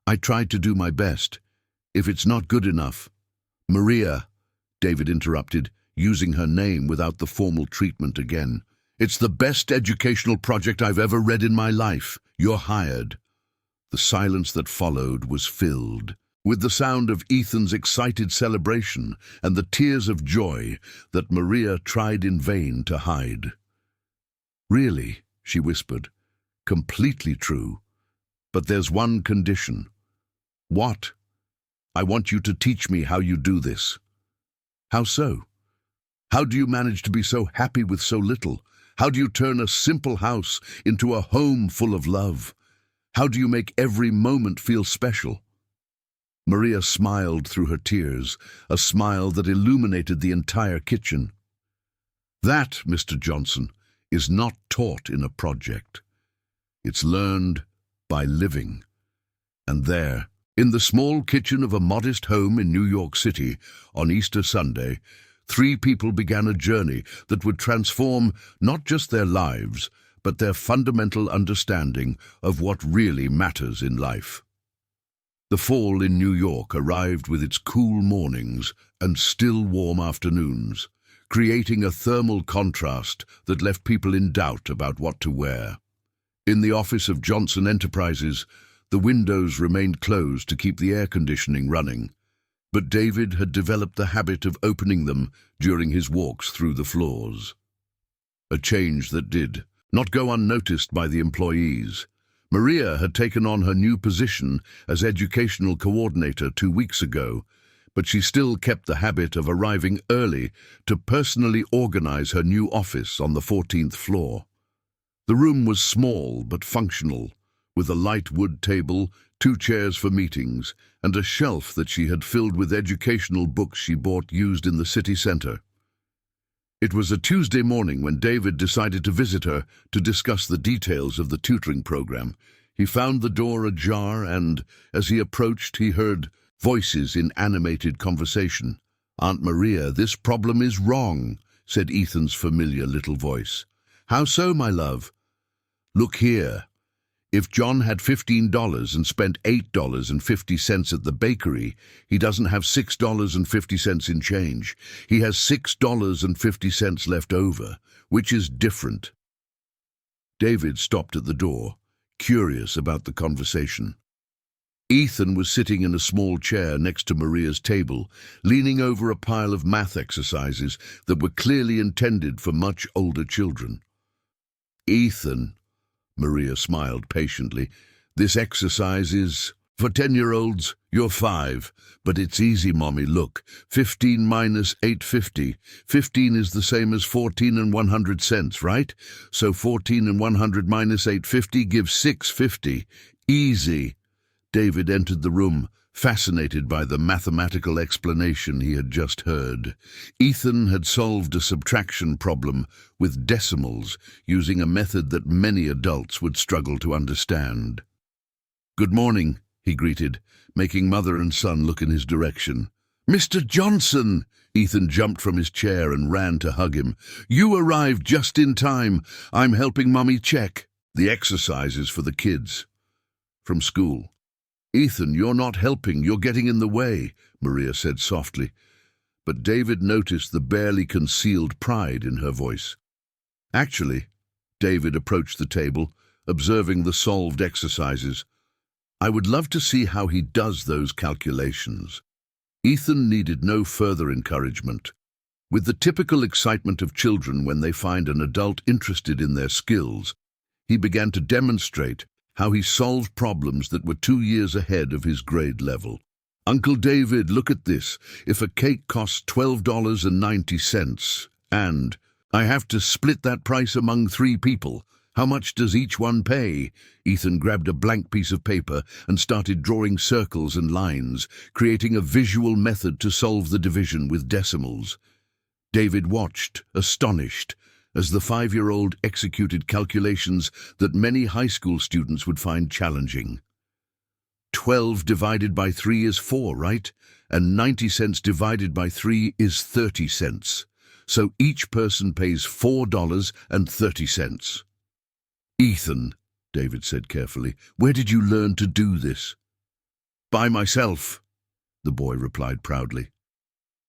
A: "I tried to do my best. If it's not good enough—" "Maria," David interrupted, using her name without the formal treatment again. "It's the best educational project I've ever read in my life. You're hired." The silence that followed was filled with the sound of Ethan's excited celebration and the tears of joy that Maria tried in vain to hide. "Really," she whispered, "completely true. But there's one condition." "What?" "I want you to teach me how you do this." "How so? How do you manage to be so happy with so little? How do you turn a simple house into a home full of love? How do you make every moment feel special?" Maria smiled through her tears, a smile that illuminated the entire kitchen. "That, Mr. Johnson, is not taught in a project. It's learned by living." And there, in the small kitchen of a modest home in New York City, on Easter Sunday, 3 people began a journey that would transform not just their lives, but their fundamental understanding of what really matters in life. The fall in New York arrived with its cool mornings and still warm afternoons, creating a thermal contrast that left people in doubt about what to wear. In the office of Johnson Enterprises, the windows remained closed to keep the air conditioning running, but David had developed the habit of opening them during his walks through the floors. A change that did not go unnoticed by the employees. Maria had taken on her new position as educational coordinator 2 weeks ago, but she still kept the habit of arriving early to personally organize her new office on the 14th floor. The room was small but functional, with a light wood table, 2 chairs for meetings, and a shelf that she had filled with educational books she bought used in the city center. It was a Tuesday morning when David decided to visit her to discuss the details of the tutoring program. He found the door ajar and, as he approached, he heard voices in animated conversation. "Aunt Maria, this problem is wrong," said Ethan's familiar little voice. "How so, my love?" "Look here. If John had $15 and spent $8.50 at the bakery, he doesn't have $6.50 in change. He has $6.50 left over, which is different." David stopped at the door, curious about the conversation. Ethan was sitting in a small chair next to Maria's table, leaning over a pile of math exercises that were clearly intended for much older children. "Ethan," Maria smiled patiently, "this exercise is for 10-year-olds. You're 5, but it's easy, Mommy. Look, 15 minus 850. 15 is the same as 14 and 100 cents, right? So 14 and 100 minus 850 gives 650. Easy." David entered the room, fascinated by the mathematical explanation he had just heard. Ethan had solved a subtraction problem with decimals using a method that many adults would struggle to understand. "Good morning," he greeted, making mother and son look in his direction. "Mr. Johnson!" Ethan jumped from his chair and ran to hug him. "You arrived just in time. I'm helping Mommy check the exercises for the kids from school." "Ethan, you're not helping, you're getting in the way," Maria said softly, but David noticed the barely concealed pride in her voice. "Actually," David approached the table, observing the solved exercises, "I would love to see how he does those calculations." Ethan needed no further encouragement. With the typical excitement of children when they find an adult interested in their skills, he began to demonstrate how he solved problems that were 2 years ahead of his grade level. "Uncle David, look at this. If a cake costs $12.90 and I have to split that price among 3 people, how much does each one pay?" Ethan grabbed a blank piece of paper and started drawing circles and lines, creating a visual method to solve the division with decimals. David watched, astonished, as the 5-year-old executed calculations that many high school students would find challenging. 12 divided by 3 is 4, right? And 90 cents divided by 3 is 30 cents. So each person pays $4.30. "Ethan," David said carefully, "where did you learn to do this?" "By myself," the boy replied proudly.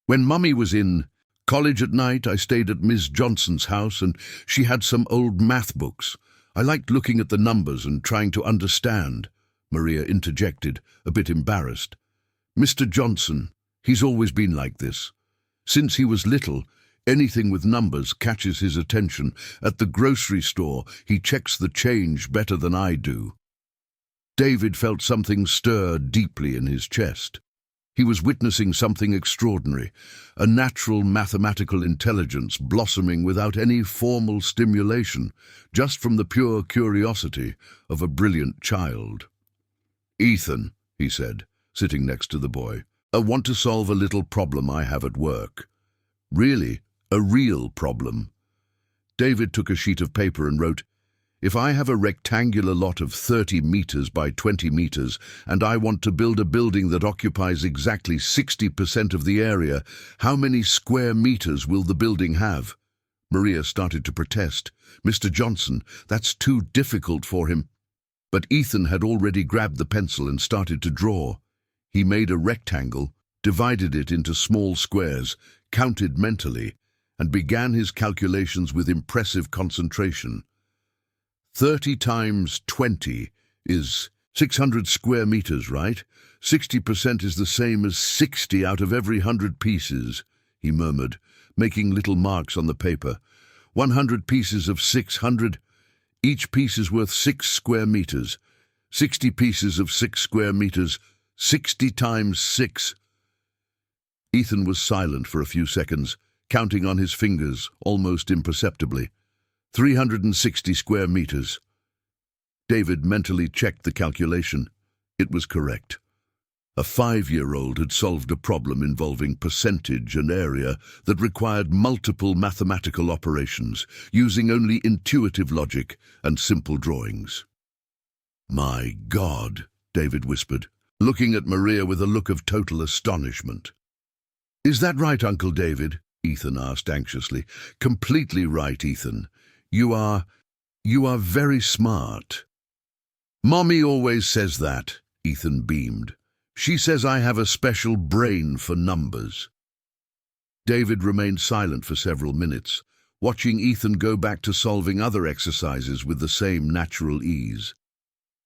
A: "When Mummy was in college at night, I stayed at Ms. Johnson's house and she had some old math books. I liked looking at the numbers and trying to understand," Maria interjected, a bit embarrassed. "Mr. Johnson, he's always been like this. Since he was little, anything with numbers catches his attention. At the grocery store, he checks the change better than I do." David felt something stir deeply in his chest. He was witnessing something extraordinary, a natural mathematical intelligence blossoming without any formal stimulation, just from the pure curiosity of a brilliant child. "Ethan," he said, sitting next to the boy, "I want to solve a little problem I have at work. Really, a real problem." David took a sheet of paper and wrote, "If I have a rectangular lot of 30 meters by 20 meters and I want to build a building that occupies exactly 60% of the area, how many square meters will the building have?" Maria started to protest. "Mr. Johnson, that's too difficult for him." But Ethan had already grabbed the pencil and started to draw. He made a rectangle, divided it into small squares, counted mentally, and began his calculations with impressive concentration. 30 times 20 is 600 square meters, right? 60% is the same as 60 out of every 100 pieces, he murmured, making little marks on the paper. 100 pieces of 600. Each piece is worth 6 square meters. 60 pieces of 6 square meters. 60 times 6. Ethan was silent for a few seconds, counting on his fingers almost imperceptibly. 360 square meters. David mentally checked the calculation. It was correct. A 5-year-old had solved a problem involving percentage and area that required multiple mathematical operations, using only intuitive logic and simple drawings. "My God," David whispered, looking at Maria with a look of total astonishment. "Is that right, Uncle David?" Ethan asked anxiously. "Completely right, Ethan. You are very smart." "Mommy always says that," Ethan beamed. "She says I have a special brain for numbers." David remained silent for several minutes, watching Ethan go back to solving other exercises with the same natural ease.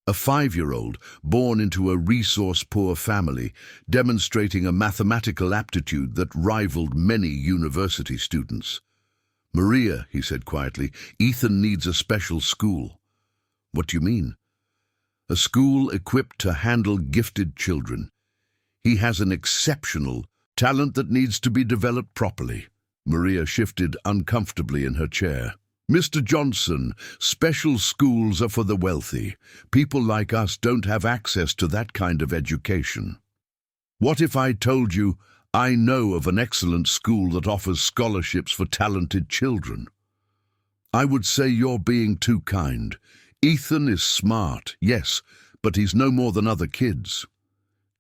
A: A 5-year-old, born into a resource-poor family, demonstrating a mathematical aptitude that rivaled many university students. "Maria," he said quietly, "Ethan needs a special school." "What do you mean?" "A school equipped to handle gifted children. He has an exceptional talent that needs to be developed properly." Maria shifted uncomfortably in her chair. "Mr. Johnson, special schools are for the wealthy. People like us don't have access to that kind of education." "What if I told you I know of an excellent school that offers scholarships for talented children?" "I would say you're being too kind. Ethan is smart, yes, but he's no more than other kids."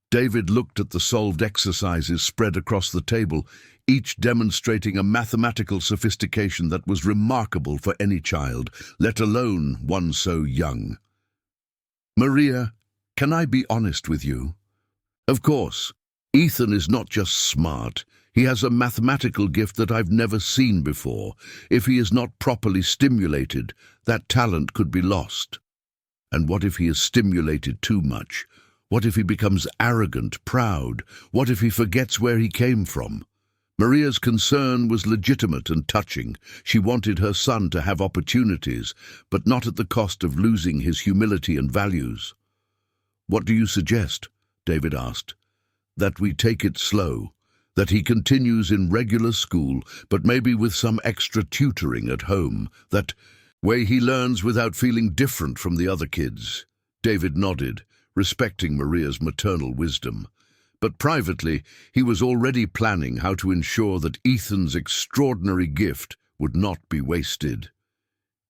A: David looked at the solved exercises spread across the table, each demonstrating a mathematical sophistication that was remarkable for any child, let alone one so young. "Maria, can I be honest with you?" "Of course. Ethan is not just smart. He has a mathematical gift that I've never seen before. If he is not properly stimulated, that talent could be lost." "And what if he is stimulated too much? What if he becomes arrogant, proud? What if he forgets where he came from? Maria's concern was legitimate and touching. She wanted her son to have opportunities, but not at the cost of losing his humility and values. "What do you suggest?" David asked. "That we take it slow, that he continues in regular school, but maybe with some extra tutoring at home, that way he learns without feeling different from the other kids." David nodded, respecting Maria's maternal wisdom. But privately, he was already planning how to ensure that Ethan's extraordinary gift would not be wasted.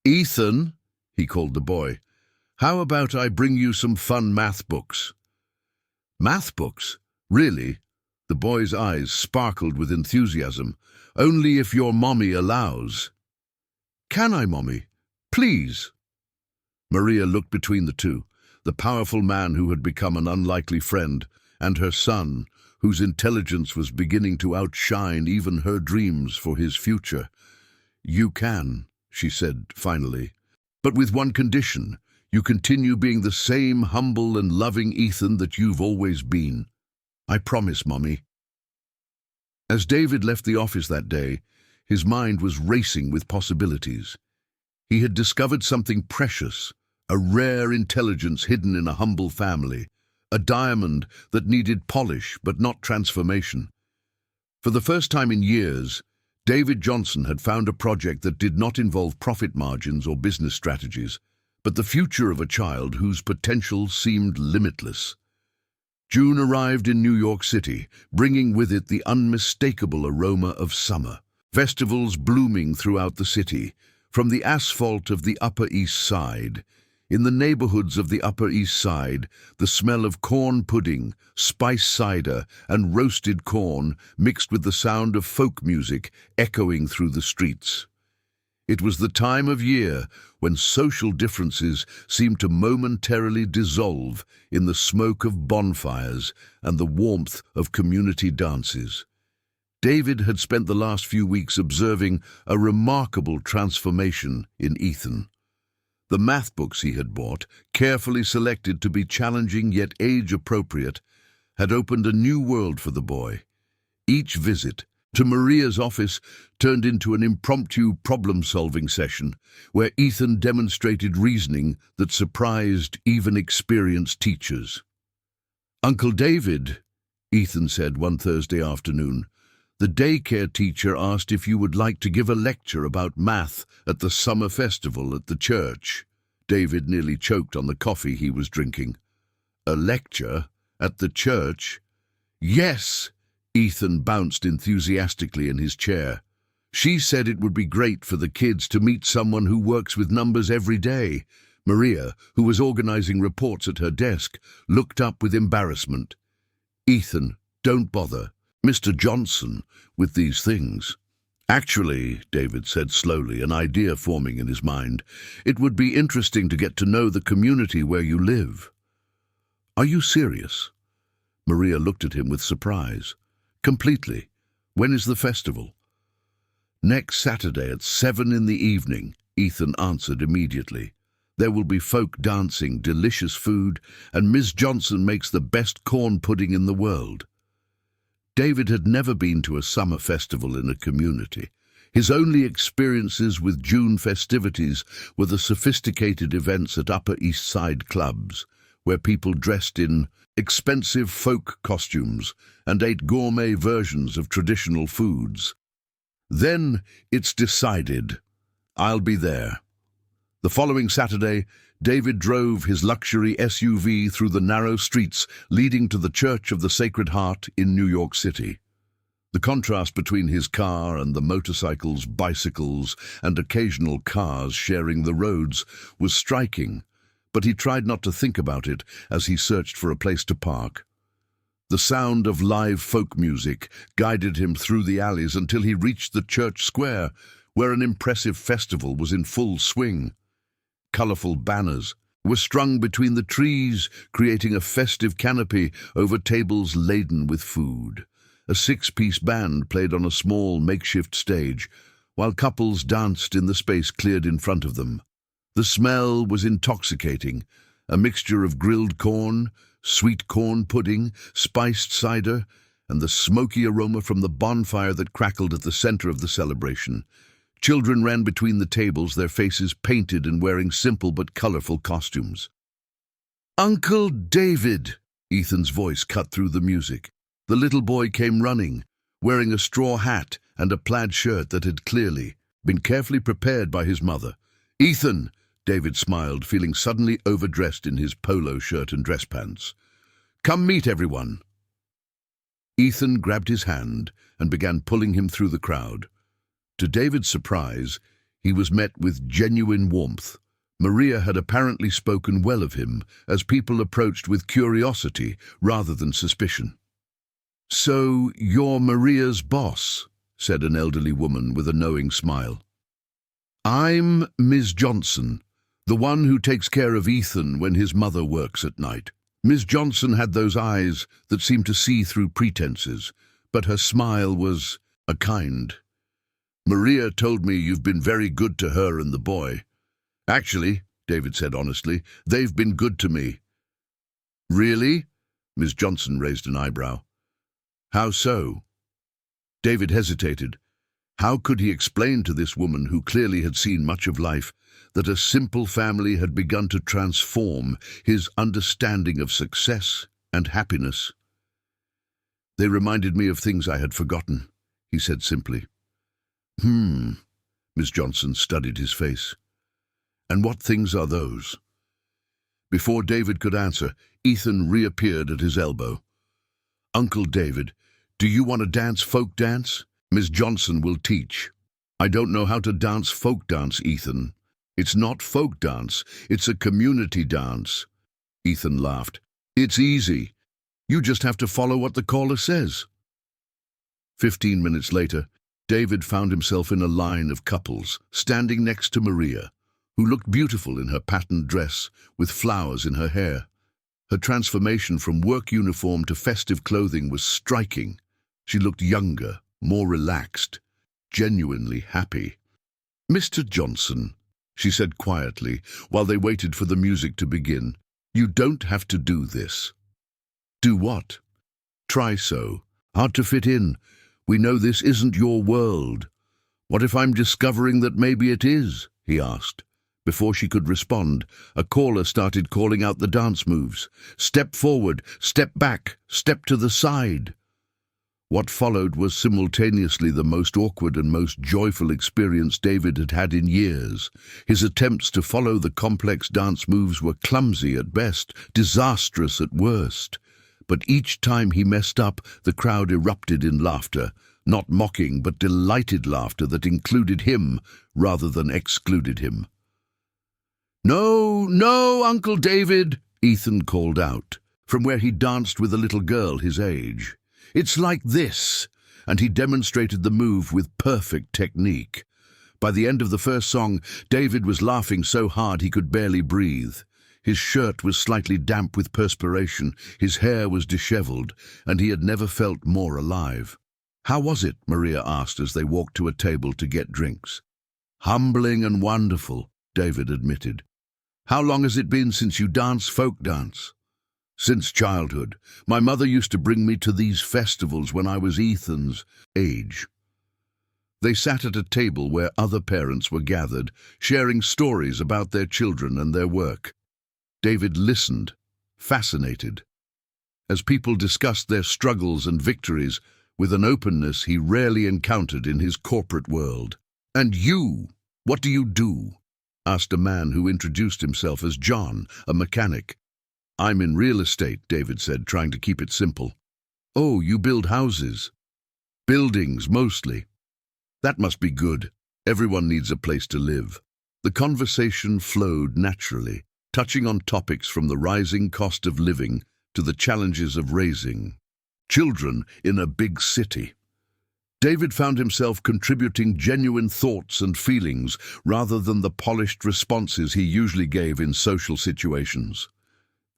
A: "Ethan," he called the boy, "how about I bring you some fun math books?" "Math books? Really?" The boy's eyes sparkled with enthusiasm. "Only if your mommy allows." "Can I, Mommy? Please?" Maria looked between the two, the powerful man who had become an unlikely friend, and her son, whose intelligence was beginning to outshine even her dreams for his future. "You can," she said finally, "but with one condition. You continue being the same humble and loving Ethan that you've always been." "I promise, Mommy." As David left the office that day, his mind was racing with possibilities. He had discovered something precious, a rare intelligence hidden in a humble family, a diamond that needed polish but not transformation. For the first time in years, David Johnson had found a project that did not involve profit margins or business strategies, but the future of a child whose potential seemed limitless. June arrived in New York City, bringing with it the unmistakable aroma of summer. Festivals blooming throughout the city, from the asphalt of the Upper East Side. In the neighborhoods of the Upper East Side, the smell of corn pudding, spice cider, and roasted corn mixed with the sound of folk music echoing through the streets. It was the time of year when social differences seemed to momentarily dissolve in the smoke of bonfires and the warmth of community dances. David had spent the last few weeks observing a remarkable transformation in Ethan. The math books he had bought, carefully selected to be challenging yet age-appropriate, had opened a new world for the boy. Each visit to Maria's office turned into an impromptu problem-solving session where Ethan demonstrated reasoning that surprised even experienced teachers. "Uncle David," Ethan said one Thursday afternoon, "the daycare teacher asked if you would like to give a lecture about math at the summer festival at the church." David nearly choked on the coffee he was drinking. "A lecture? At the church?" "Yes!" Ethan bounced enthusiastically in his chair. "She said it would be great for the kids to meet someone who works with numbers every day." Maria, who was organizing reports at her desk, looked up with embarrassment. "Ethan, don't bother Mr. Johnson with these things." "Actually," David said slowly, an idea forming in his mind, "it would be interesting to get to know the community where you live." "Are you serious?" Maria looked at him with surprise. "Completely. When is the festival?" "Next Saturday at 7 in the evening," Ethan answered immediately. "There will be folk dancing, delicious food, and Miss Johnson makes the best corn pudding in the world." David had never been to a summer festival in a community. His only experiences with June festivities were the sophisticated events at Upper East Side clubs, where people dressed in expensive folk costumes and ate gourmet versions of traditional foods. "Then it's decided. I'll be there." The following Saturday, David drove his luxury SUV through the narrow streets leading to the Church of the Sacred Heart in New York City. The contrast between his car and the motorcycles, bicycles, and occasional cars sharing the roads was striking, but he tried not to think about it as he searched for a place to park. The sound of live folk music guided him through the alleys until he reached the church square, where an impressive festival was in full swing. Colorful banners were strung between the trees, creating a festive canopy over tables laden with food. A 6-piece band played on a small makeshift stage, while couples danced in the space cleared in front of them. The smell was intoxicating, a mixture of grilled corn, sweet corn pudding, spiced cider, and the smoky aroma from the bonfire that crackled at the center of the celebration. Children ran between the tables, their faces painted and wearing simple but colorful costumes. "Uncle David!" Ethan's voice cut through the music. The little boy came running, wearing a straw hat and a plaid shirt that had clearly been carefully prepared by his mother. "Ethan!" David smiled, feeling suddenly overdressed in his polo shirt and dress pants. "Come meet everyone." Ethan grabbed his hand and began pulling him through the crowd. To David's surprise, he was met with genuine warmth. Maria had apparently spoken well of him, as people approached with curiosity rather than suspicion. "So you're Maria's boss," said an elderly woman with a knowing smile. "I'm Ms. Johnson, the one who takes care of Ethan when his mother works at night." Ms. Johnson had those eyes that seemed to see through pretenses, but her smile was kind. "Maria told me you've been very good to her and the boy." "Actually," David said honestly, "they've been good to me." "Really?" Ms. Johnson raised an eyebrow. "How so?" David hesitated. How could he explain to this woman, who clearly had seen much of life, that a simple family had begun to transform his understanding of success and happiness? "They reminded me of things I had forgotten," he said simply. Ms. Johnson studied his face. "And what things are those?" Before David could answer, Ethan reappeared at his elbow. "Uncle David, do you want to dance folk dance? Ms. Johnson will teach." "I don't know how to dance folk dance, Ethan." "It's not folk dance, it's a community dance." Ethan laughed. "It's easy. You just have to follow what the caller says." 15 minutes later, David found himself in a line of couples, standing next to Maria, who looked beautiful in her patterned dress with flowers in her hair. Her transformation from work uniform to festive clothing was striking. She looked younger, more relaxed, genuinely happy. "Mr. Johnson," she said quietly while they waited for the music to begin, "you don't have to do this." "Do what?" "Try so. Hard to fit in. We know this isn't your world." "What if I'm discovering that maybe it is?" he asked. Before she could respond, a caller started calling out the dance moves. "Step forward, step back, step to the side." What followed was simultaneously the most awkward and most joyful experience David had had in years. His attempts to follow the complex dance moves were clumsy at best, disastrous at worst. But each time he messed up, the crowd erupted in laughter, not mocking but delighted laughter that included him rather than excluded him. "No, no, Uncle David," Ethan called out, from where he danced with a little girl his age. "It's like this," and he demonstrated the move with perfect technique. By the end of the first song, David was laughing so hard he could barely breathe. His shirt was slightly damp with perspiration, his hair was disheveled, and he had never felt more alive. "How was it?" Maria asked as they walked to a table to get drinks. "Humbling and wonderful," David admitted. "How long has it been since you dance folk dance?" "Since childhood. My mother used to bring me to these festivals when I was Ethan's age." They sat at a table where other parents were gathered, sharing stories about their children and their work. David listened, fascinated, as people discussed their struggles and victories with an openness he rarely encountered in his corporate world. "And you, what do you do?" asked a man who introduced himself as John, a mechanic. "I'm in real estate," David said, trying to keep it simple. "Oh, you build houses?" "Buildings, mostly." "That must be good. Everyone needs a place to live." The conversation flowed naturally, touching on topics from the rising cost of living to the challenges of raising children in a big city. David found himself contributing genuine thoughts and feelings rather than the polished responses he usually gave in social situations.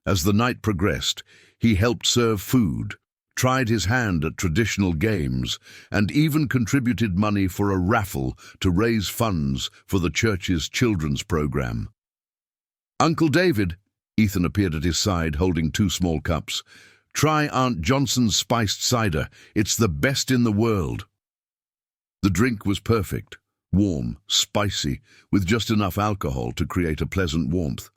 A: As the night progressed, he helped serve food, tried his hand at traditional games, and even contributed money for a raffle to raise funds for the church's children's program. "Uncle David," Ethan appeared at his side, holding 2 small cups. "Try Aunt Johnson's spiced cider. It's the best in the world." The drink was perfect, warm, spicy, with just enough alcohol to create a pleasant warmth.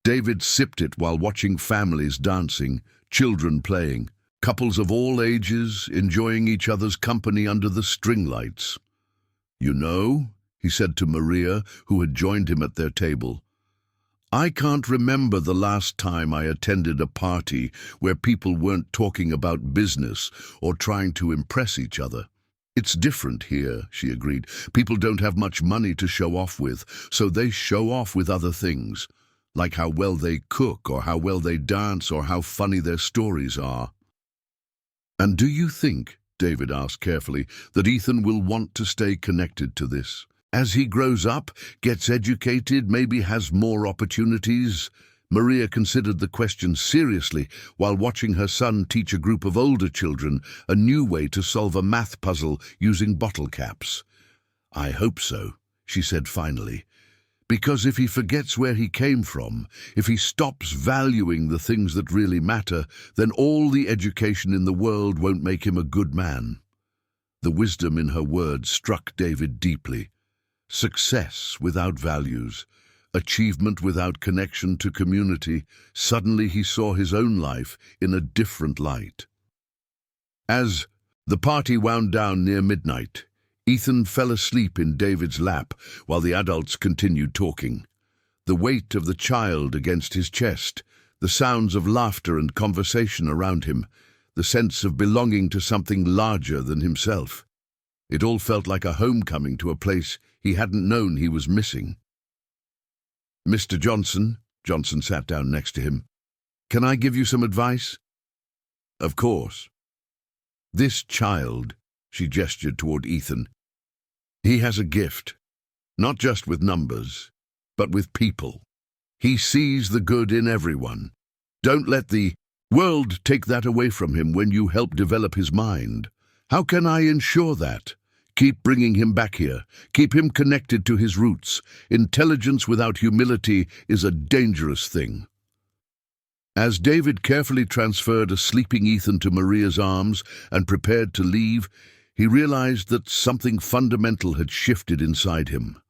A: David sipped it while watching families dancing, children playing, couples of all ages enjoying each other's company under the string lights. "You know," he said to Maria, who had joined him at their table, "I can't remember the last time I attended a party where people weren't talking about business or trying to impress each other." "It's different here," she agreed. "People don't have much money to show off with, so they show off with other things, like how well they cook or how well they dance or how funny their stories are." "And do you think," David asked carefully, "that Ethan will want to stay connected to this? As he grows up, gets educated, maybe has more opportunities?" Maria considered the question seriously while watching her son teach a group of older children a new way to solve a math puzzle using bottle caps. "I hope so," she said finally. "Because if he forgets where he came from, if he stops valuing the things that really matter, then all the education in the world won't make him a good man." The wisdom in her words struck David deeply. Success without values, achievement without connection to community. Suddenly he saw his own life in a different light. As the party wound down near midnight, Ethan fell asleep in David's lap while the adults continued talking. The weight of the child against his chest, the sounds of laughter and conversation around him, the sense of belonging to something larger than himself. It all felt like a homecoming to a place he hadn't known he was missing. "Mr. Johnson," Johnson sat down next to him, "can I give you some advice?" "Of course." "This child," she gestured toward Ethan, "he has a gift, not just with numbers, but with people. He sees the good in everyone. Don't let the world take that away from him when you help develop his mind. How can I ensure that? Keep bringing him back here. Keep him connected to his roots. Intelligence without humility is a dangerous thing." As David carefully transferred a sleeping Ethan to Maria's arms and prepared to leave, he realized that something fundamental had shifted inside him.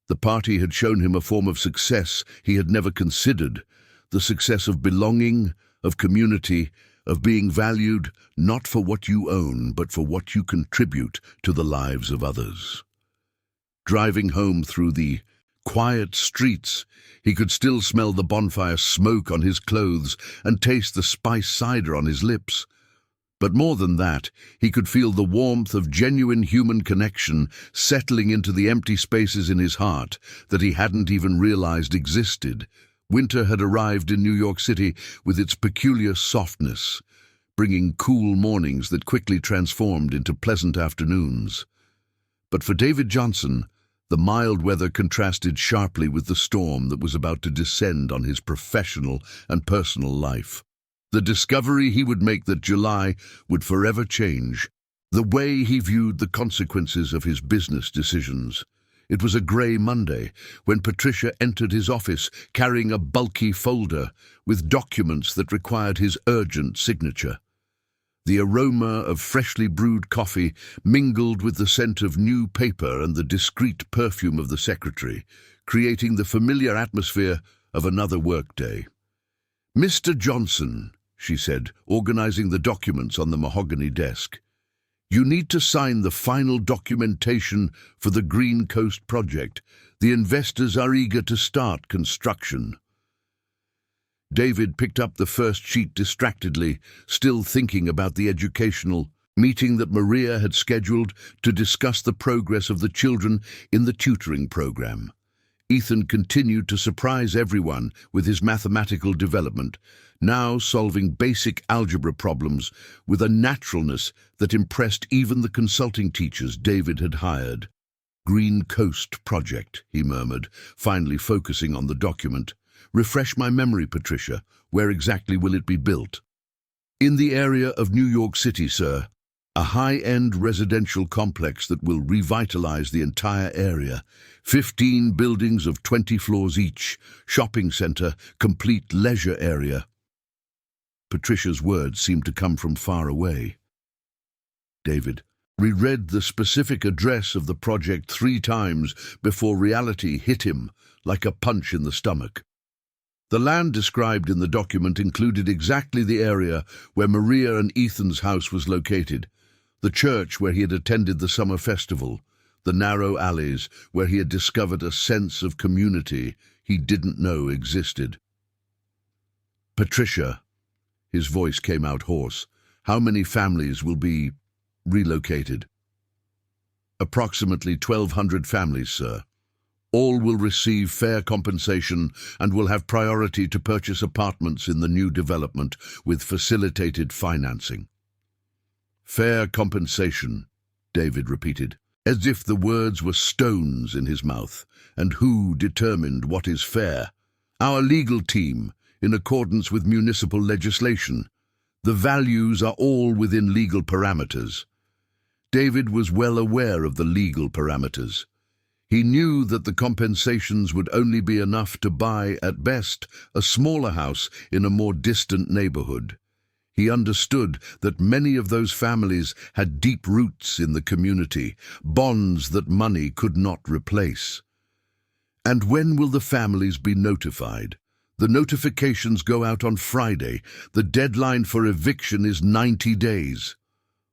A: The party had shown him a form of success he had never considered, the success of belonging, of community, of being valued not for what you own, but for what you contribute to the lives of others. Driving home through the quiet streets, he could still smell the bonfire smoke on his clothes and taste the spiced cider on his lips. But more than that, he could feel the warmth of genuine human connection settling into the empty spaces in his heart that he hadn't even realized existed. Winter had arrived in New York City with its peculiar softness, bringing cool mornings that quickly transformed into pleasant afternoons. But for David Johnson, the mild weather contrasted sharply with the storm that was about to descend on his professional and personal life. The discovery he would make that July would forever change the way he viewed the consequences of his business decisions. It was a grey Monday when Patricia entered his office carrying a bulky folder with documents that required his urgent signature. The aroma of freshly brewed coffee mingled with the scent of new paper and the discreet perfume of the secretary, creating the familiar atmosphere of another workday. "Mr. Johnson," she said, organizing the documents on the mahogany desk, "you need to sign the final documentation for the Green Coast project. The investors are eager to start construction." David picked up the first sheet distractedly, still thinking about the educational meeting that Maria had scheduled to discuss the progress of the children in the tutoring program. Ethan continued to surprise everyone with his mathematical development, now solving basic algebra problems with a naturalness that impressed even the consulting teachers David had hired. "Green Coast project," he murmured, finally focusing on the document. "Refresh my memory, Patricia. Where exactly will it be built?" "In the area of New York City, sir. A high-end residential complex that will revitalize the entire area. 15 buildings of 20 floors each, shopping center, complete leisure area. Patricia's words seemed to come from far away. David reread the specific address of the project 3 times before reality hit him like a punch in the stomach. The land described in the document included exactly the area where Maria and Ethan's house was located, the church where he had attended the summer festival, the narrow alleys where he had discovered a sense of community he didn't know existed. Patricia, his voice came out hoarse, how many families will be relocated? Approximately 1,200 families, sir. All will receive fair compensation and will have priority to purchase apartments in the new development with facilitated financing. Fair compensation, David repeated, as if the words were stones in his mouth. And who determined what is fair? Our legal team, in accordance with municipal legislation. The values are all within legal parameters. David was well aware of the legal parameters. He knew that the compensations would only be enough to buy, at best, a smaller house in a more distant neighborhood. He understood that many of those families had deep roots in the community, bonds that money could not replace. And when will the families be notified? The notifications go out on Friday. The deadline for eviction is 90 days.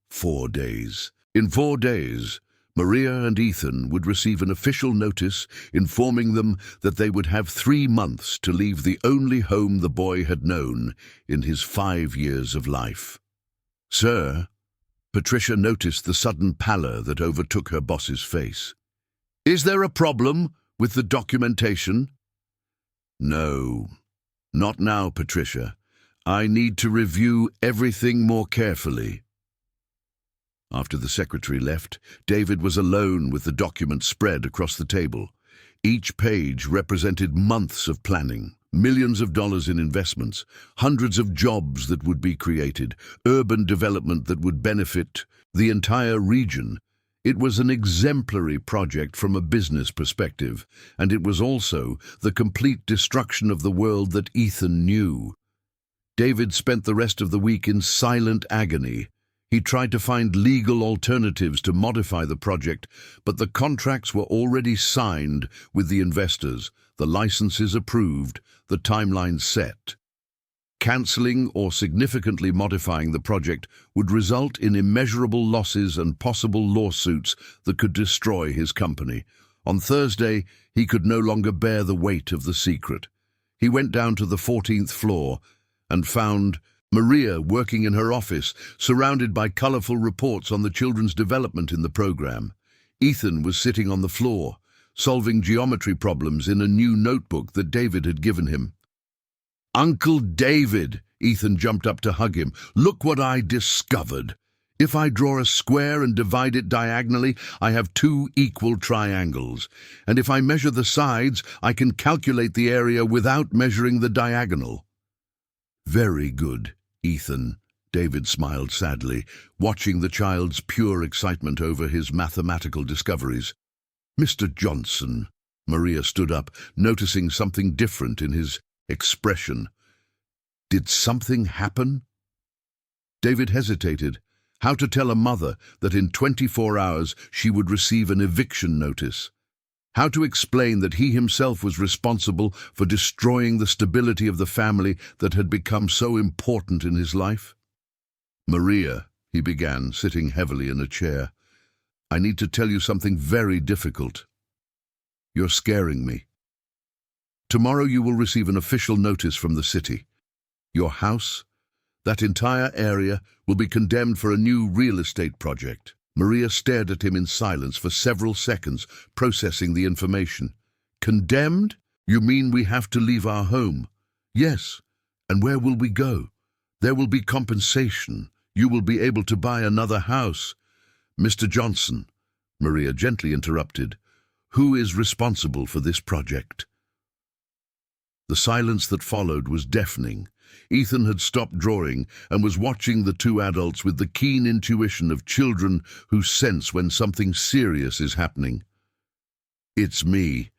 A: 4 days. In 4 days, Maria and Ethan would receive an official notice informing them that they would have 3 months to leave the only home the boy had known in his 5 years of life. Sir, Patricia noticed the sudden pallor that overtook her boss's face. Is there a problem with the documentation? No, not now, Patricia. I need to review everything more carefully. After the secretary left, David was alone with the documents spread across the table. Each page represented months of planning, millions of dollars in investments, hundreds of jobs that would be created, urban development that would benefit the entire region. It was an exemplary project from a business perspective, and it was also the complete destruction of the world that Ethan knew. David spent the rest of the week in silent agony. He tried to find legal alternatives to modify the project, but the contracts were already signed with the investors, the licenses approved, the timeline set. Cancelling or significantly modifying the project would result in immeasurable losses and possible lawsuits that could destroy his company. On Thursday, he could no longer bear the weight of the secret. He went down to the 14th floor and found Maria working in her office, surrounded by colorful reports on the children's development in the program. Ethan was sitting on the floor, solving geometry problems in a new notebook that David had given him. Uncle David, Ethan jumped up to hug him. Look what I discovered. If I draw a square and divide it diagonally, I have 2 equal triangles. And if I measure the sides, I can calculate the area without measuring the diagonal. Very good, Ethan, David smiled sadly, watching the child's pure excitement over his mathematical discoveries. Mr. Johnson, Maria stood up, noticing something different in his expression. Did something happen? David hesitated. How to tell a mother that in 24 hours she would receive an eviction notice? How to explain that he himself was responsible for destroying the stability of the family that had become so important in his life? Maria, he began, sitting heavily in a chair, I need to tell you something very difficult. You're scaring me. Tomorrow you will receive an official notice from the city. Your house, that entire area, will be condemned for a new real estate project. Maria stared at him in silence for several seconds, processing the information. Condemned? You mean we have to leave our home? Yes. And where will we go? There will be compensation. You will be able to buy another house. Mr. Johnson, Maria gently interrupted, who is responsible for this project? The silence that followed was deafening. Ethan had stopped drawing and was watching the two adults with the keen intuition of children who sense when something serious is happening. "It's me,"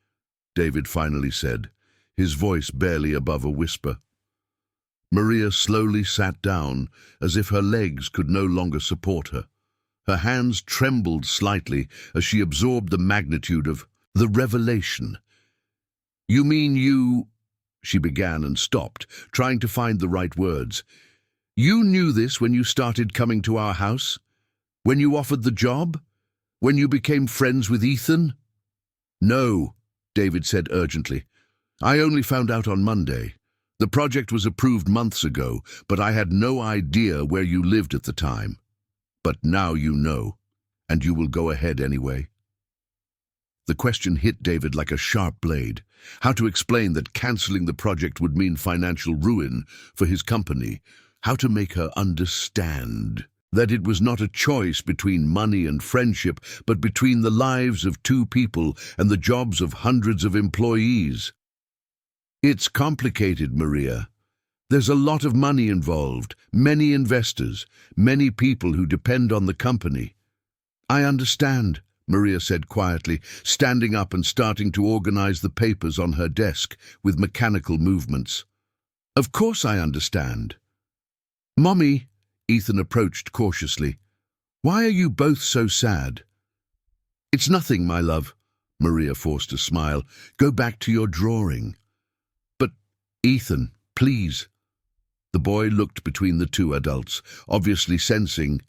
A: David finally said, his voice barely above a whisper. Maria slowly sat down, as if her legs could no longer support her. Her hands trembled slightly as she absorbed the magnitude of the revelation. "You mean you—" she began and stopped, trying to find the right words. "You knew this when you started coming to our house? When you offered the job? When you became friends with Ethan?" "No," David said urgently. "I only found out on Monday. The project was approved months ago, but I had no idea where you lived at the time. But now you know, and you will go ahead anyway." The question hit David like a sharp blade. How to explain that cancelling the project would mean financial ruin for his company. How to make her understand that it was not a choice between money and friendship, but between the lives of two people and the jobs of hundreds of employees. "It's complicated, Maria. There's a lot of money involved, many investors, many people who depend on the company." "I understand," Maria said quietly, standing up and starting to organize the papers on her desk with mechanical movements. "Of course I understand." "Mommy," Ethan approached cautiously, "why are you both so sad?" "It's nothing, my love," Maria forced a smile. "Go back to your drawing." "But, Ethan, please." The boy looked between the two adults, obviously sensing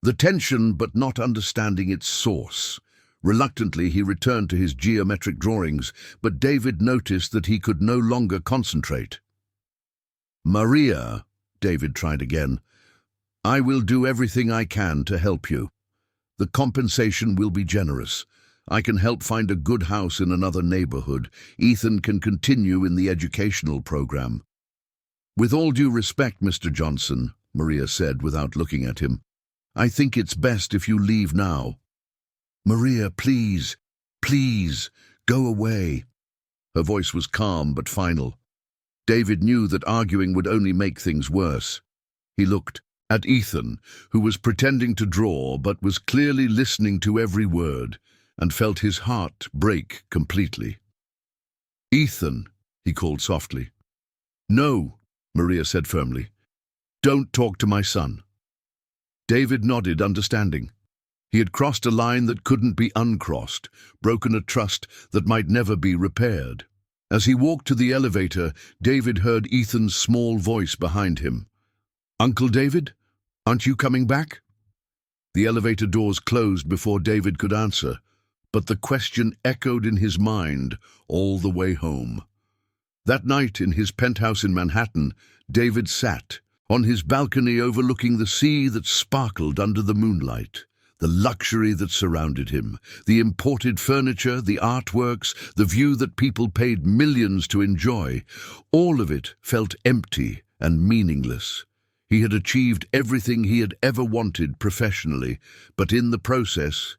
A: the tension but not understanding its source. Reluctantly, he returned to his geometric drawings, but David noticed that he could no longer concentrate. "Maria," David tried again, "I will do everything I can to help you. The compensation will be generous. I can help find a good house in another neighborhood. Ethan can continue in the educational program." "With all due respect, Mr. Johnson," Maria said without looking at him, "I think it's best if you leave now." "Maria, please, please, go away." Her voice was calm but final. David knew that arguing would only make things worse. He looked at Ethan, who was pretending to draw but was clearly listening to every word, and felt his heart break completely. "Ethan," he called softly. "No," Maria said firmly. "Don't talk to my son." David nodded, understanding. He had crossed a line that couldn't be uncrossed, broken a trust that might never be repaired. As he walked to the elevator, David heard Ethan's small voice behind him. "Uncle David, aren't you coming back?" The elevator doors closed before David could answer, but the question echoed in his mind all the way home. That night in his penthouse in Manhattan, David sat on his balcony overlooking the sea that sparkled under the moonlight, the luxury that surrounded him, the imported furniture, the artworks, the view that people paid millions to enjoy. All of it felt empty and meaningless. He had achieved everything he had ever wanted professionally, but in the process,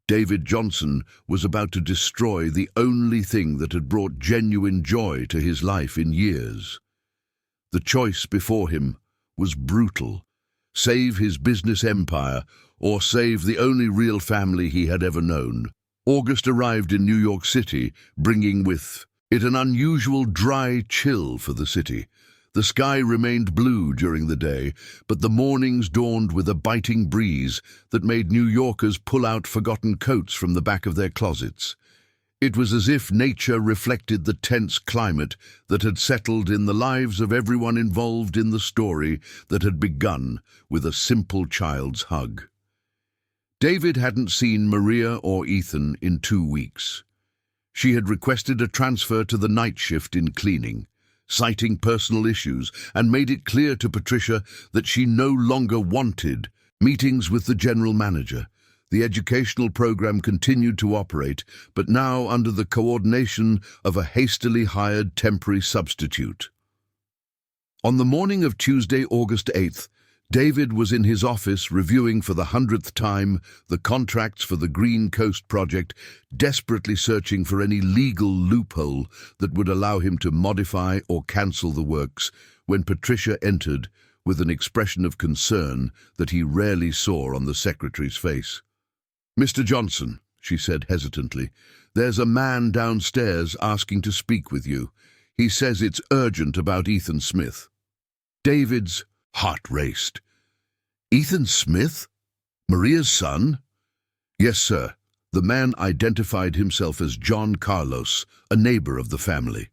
A: David Johnson was about to destroy the only thing that had brought genuine joy to his life in years. The choice before him was brutal: save his business empire or save the only real family he had ever known. August arrived in New York City, bringing with it an unusual dry chill for the city. The sky remained blue during the day, but the mornings dawned with a biting breeze that made New Yorkers pull out forgotten coats from the back of their closets. It was as if nature reflected the tense climate that had settled in the lives of everyone involved in the story that had begun with a simple child's hug. David hadn't seen Maria or Ethan in 2 weeks. She had requested a transfer to the night shift in cleaning, citing personal issues, and made it clear to Patricia that she no longer wanted meetings with the general manager. The educational program continued to operate, but now under the coordination of a hastily hired temporary substitute. On the morning of Tuesday, August 8th, David was in his office reviewing for the 100th time the contracts for the Green Coast project, desperately searching for any legal loophole that would allow him to modify or cancel the works, when Patricia entered with an expression of concern that he rarely saw on the secretary's face. "Mr. Johnson," she said hesitantly, "there's a man downstairs asking to speak with you. He says it's urgent about Ethan Smith." David's heart raced. "Ethan Smith? Maria's son?" "Yes, sir." The man identified himself as John Carlos, a neighbor of the family.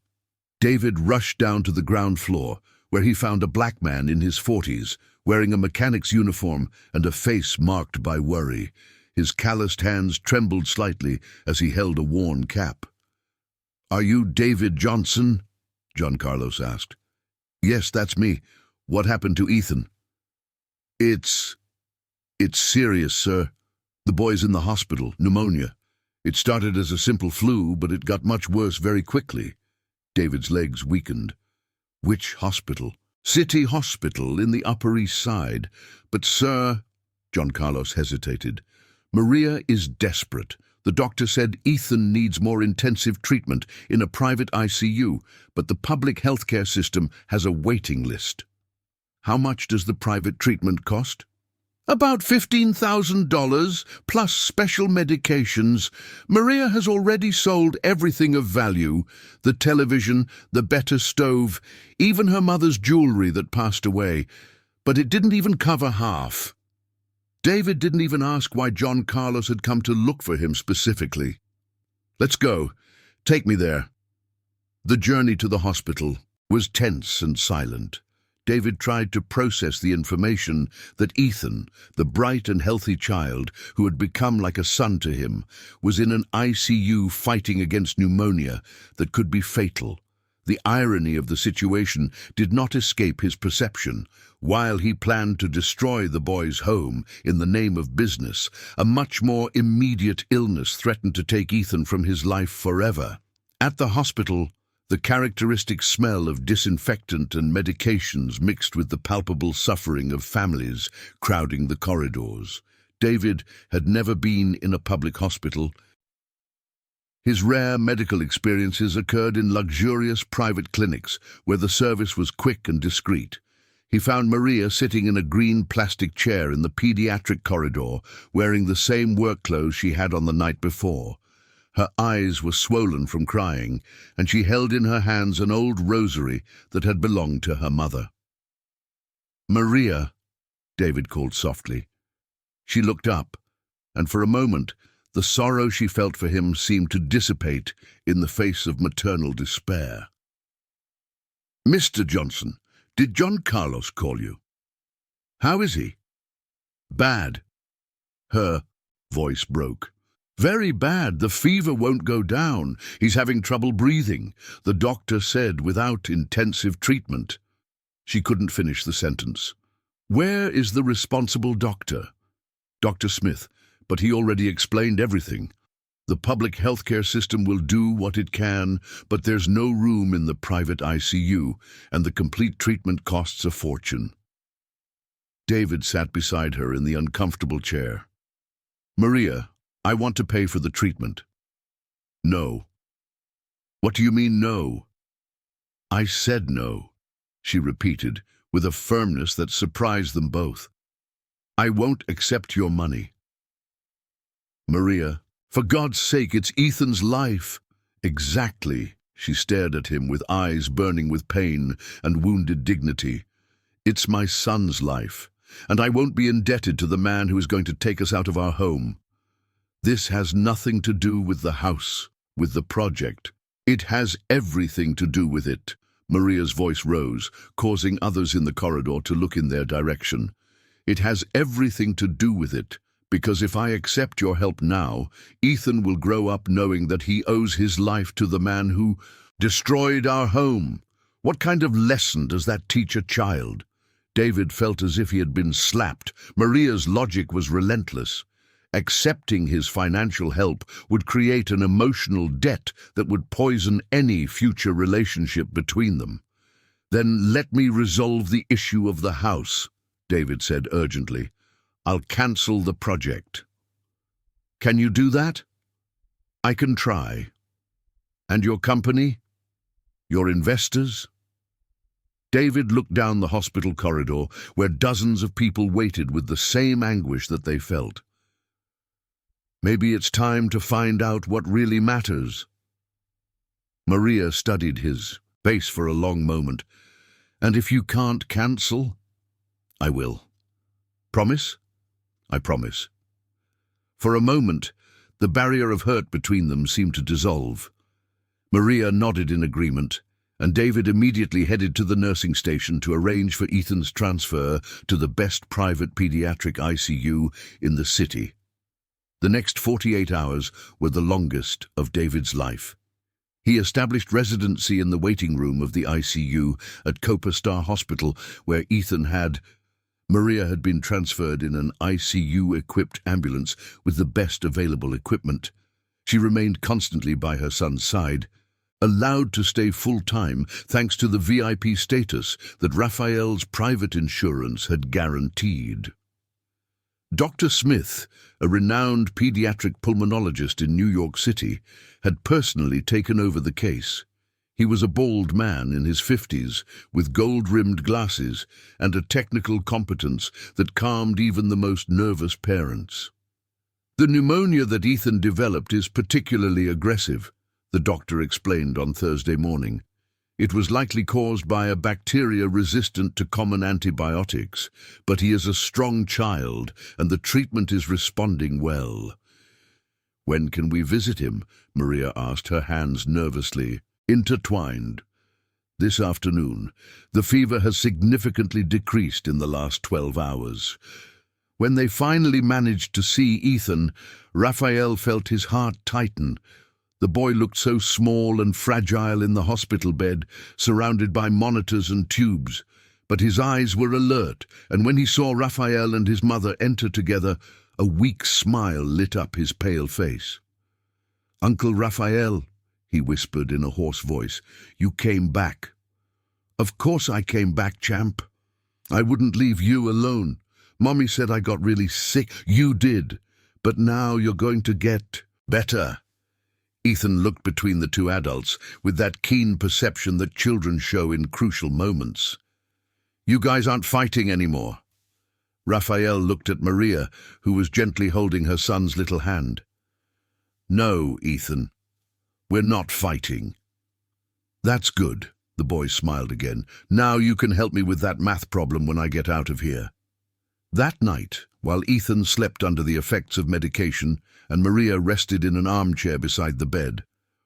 A: David rushed down to the ground floor, where he found a black man in his 40s, wearing a mechanic's uniform and a face marked by worry. His calloused hands trembled slightly as he held a worn cap. "Are you David Johnson?" John Carlos asked. "Yes, that's me. What happened to Ethan?" It's serious, sir. The boy's in the hospital, pneumonia. It started as a simple flu, but it got much worse very quickly." David's legs weakened. "Which hospital?" "City Hospital in the Upper East Side. But, sir," John Carlos hesitated, "Maria is desperate. The doctor said Ethan needs more intensive treatment in a private ICU, but the public healthcare system has a waiting list." "How much does the private treatment cost?" "About $15,000, plus special medications. Maria has already sold everything of value, the television, the better stove, even her mother's jewelry that passed away, but it didn't even cover half." David didn't even ask why John Carlos had come to look for him specifically. "Let's go. Take me there." The journey to the hospital was tense and silent. David tried to process the information that Ethan, the bright and healthy child who had become like a son to him, was in an ICU fighting against pneumonia that could be fatal. The irony of the situation did not escape his perception. While he planned to destroy the boy's home in the name of business, a much more immediate illness threatened to take Ethan from his life forever. At the hospital, the characteristic smell of disinfectant and medications mixed with the palpable suffering of families crowding the corridors. David had never been in a public hospital. His rare medical experiences occurred in luxurious private clinics where the service was quick and discreet. He found Maria sitting in a green plastic chair in the pediatric corridor, wearing the same work clothes she had on the night before. Her eyes were swollen from crying, and she held in her hands an old rosary that had belonged to her mother. "Maria," David called softly. She looked up, and for a moment the sorrow she felt for him seemed to dissipate in the face of maternal despair. "Mr. Johnson, did John Carlos call you?" "How is he?" "Bad." Her voice broke. "Very bad. The fever won't go down. He's having trouble breathing. The doctor said without intensive treatment." She couldn't finish the sentence. "Where is the responsible doctor?" "Dr. Smith, but he already explained everything. The public healthcare system will do what it can, but there's no room in the private ICU, and the complete treatment costs a fortune." David sat beside her in the uncomfortable chair. "Maria, I want to pay for the treatment." "No." "What do you mean, no?" "I said no," she repeated, with a firmness that surprised them both. "I won't accept your money." "Maria, for God's sake, it's Ethan's life." "Exactly." She stared at him with eyes burning with pain and wounded dignity. "It's my son's life, and I won't be indebted to the man who is going to take us out of our home. This has nothing to do with the house, with the project. It has everything to do with it." Maria's voice rose, causing others in the corridor to look in their direction. "It has everything to do with it, because if I accept your help now, Ethan will grow up knowing that he owes his life to the man who destroyed our home. What kind of lesson does that teach a child?" David felt as if he had been slapped. Maria's logic was relentless. Accepting his financial help would create an emotional debt that would poison any future relationship between them. "Then let me resolve the issue of the house," David said urgently. "I'll cancel the project." "Can you do that?" "I can try." "And your company? Your investors?" David looked down the hospital corridor, where dozens of people waited with the same anguish that they felt. "Maybe it's time to find out what really matters." Maria studied his face for a long moment. "And if you can't cancel?" "I will." "Promise?" "I promise." For a moment, the barrier of hurt between them seemed to dissolve. Maria nodded in agreement, and David immediately headed to the nursing station to arrange for Ethan's transfer to the best private pediatric ICU in the city. The next 48 hours were the longest of David's life. He established residency in the waiting room of the ICU at Copper Star Hospital, where Maria had been transferred in an ICU-equipped ambulance with the best available equipment. She remained constantly by her son's side, allowed to stay full-time thanks to the VIP status that Raphael's private insurance had guaranteed. Dr. Smith, a renowned pediatric pulmonologist in New York City, had personally taken over the case. He was a bald man in his 50s, with gold-rimmed glasses and a technical competence that calmed even the most nervous parents. "The pneumonia that Ethan developed is particularly aggressive," the doctor explained on Thursday morning. "It was likely caused by a bacteria resistant to common antibiotics, but he is a strong child and the treatment is responding well." "When can we visit him?" Maria asked, her hands nervously intertwined. "This afternoon. The fever has significantly decreased in the last 12 hours. When they finally managed to see Ethan, Raphael felt his heart tighten. The boy looked so small and fragile in the hospital bed, surrounded by monitors and tubes. But his eyes were alert, and when he saw Raphael and his mother enter together, a weak smile lit up his pale face. "Uncle Raphael," he whispered in a hoarse voice, "you came back." "Of course I came back, champ. I wouldn't leave you alone. Mommy said I got really sick." "You did, but now you're going to get better." Ethan looked between the two adults with that keen perception that children show in crucial moments. "You guys aren't fighting anymore." Raphael looked at Maria, who was gently holding her son's little hand. "No, Ethan, we're not fighting." "That's good," the boy smiled again. "Now you can help me with that math problem when I get out of here." That night, while Ethan slept under the effects of medication and Maria rested in an armchair beside the bed,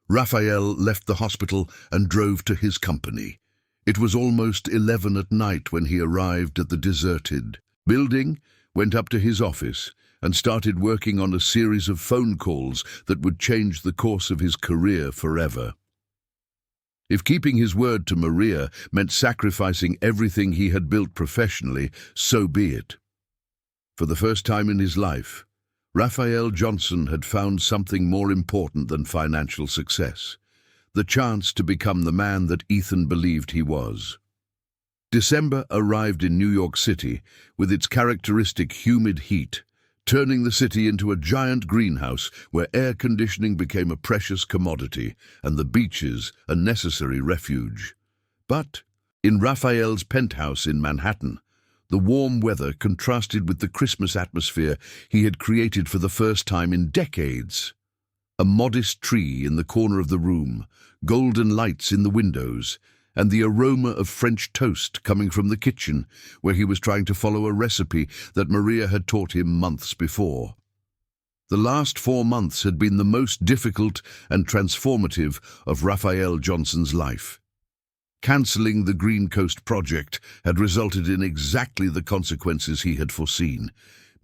A: Raphael left the hospital and drove to his company. It was almost 11 at night when he arrived at the deserted building, went up to his office, and started working on a series of phone calls that would change the course of his career forever. If keeping his word to Maria meant sacrificing everything he had built professionally, so be it. For the first time in his life, Raphael Johnson had found something more important than financial success: the chance to become the man that Ethan believed he was. December arrived in New York City with its characteristic humid heat, turning the city into a giant greenhouse where air conditioning became a precious commodity and the beaches a necessary refuge. But in Raphael's penthouse in Manhattan, the warm weather contrasted with the Christmas atmosphere he had created for the first time in decades. A modest tree in the corner of the room, golden lights in the windows, and the aroma of French toast coming from the kitchen, where he was trying to follow a recipe that Maria had taught him months before. The last 4 months had been the most difficult and transformative of Raphael Johnson's life. Cancelling the Green Coast project had resulted in exactly the consequences he had foreseen: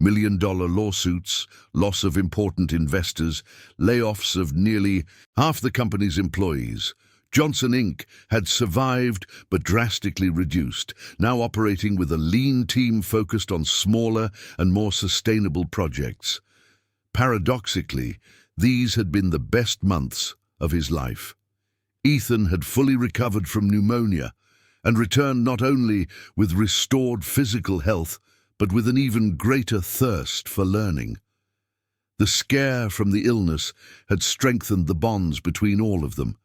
A: million-dollar lawsuits, loss of important investors, layoffs of nearly half the company's employees. Johnson Inc. had survived but drastically reduced, now operating with a lean team focused on smaller and more sustainable projects. Paradoxically, these had been the best months of his life. Ethan had fully recovered from pneumonia and returned not only with restored physical health, but with an even greater thirst for learning. The scare from the illness had strengthened the bonds between all of them,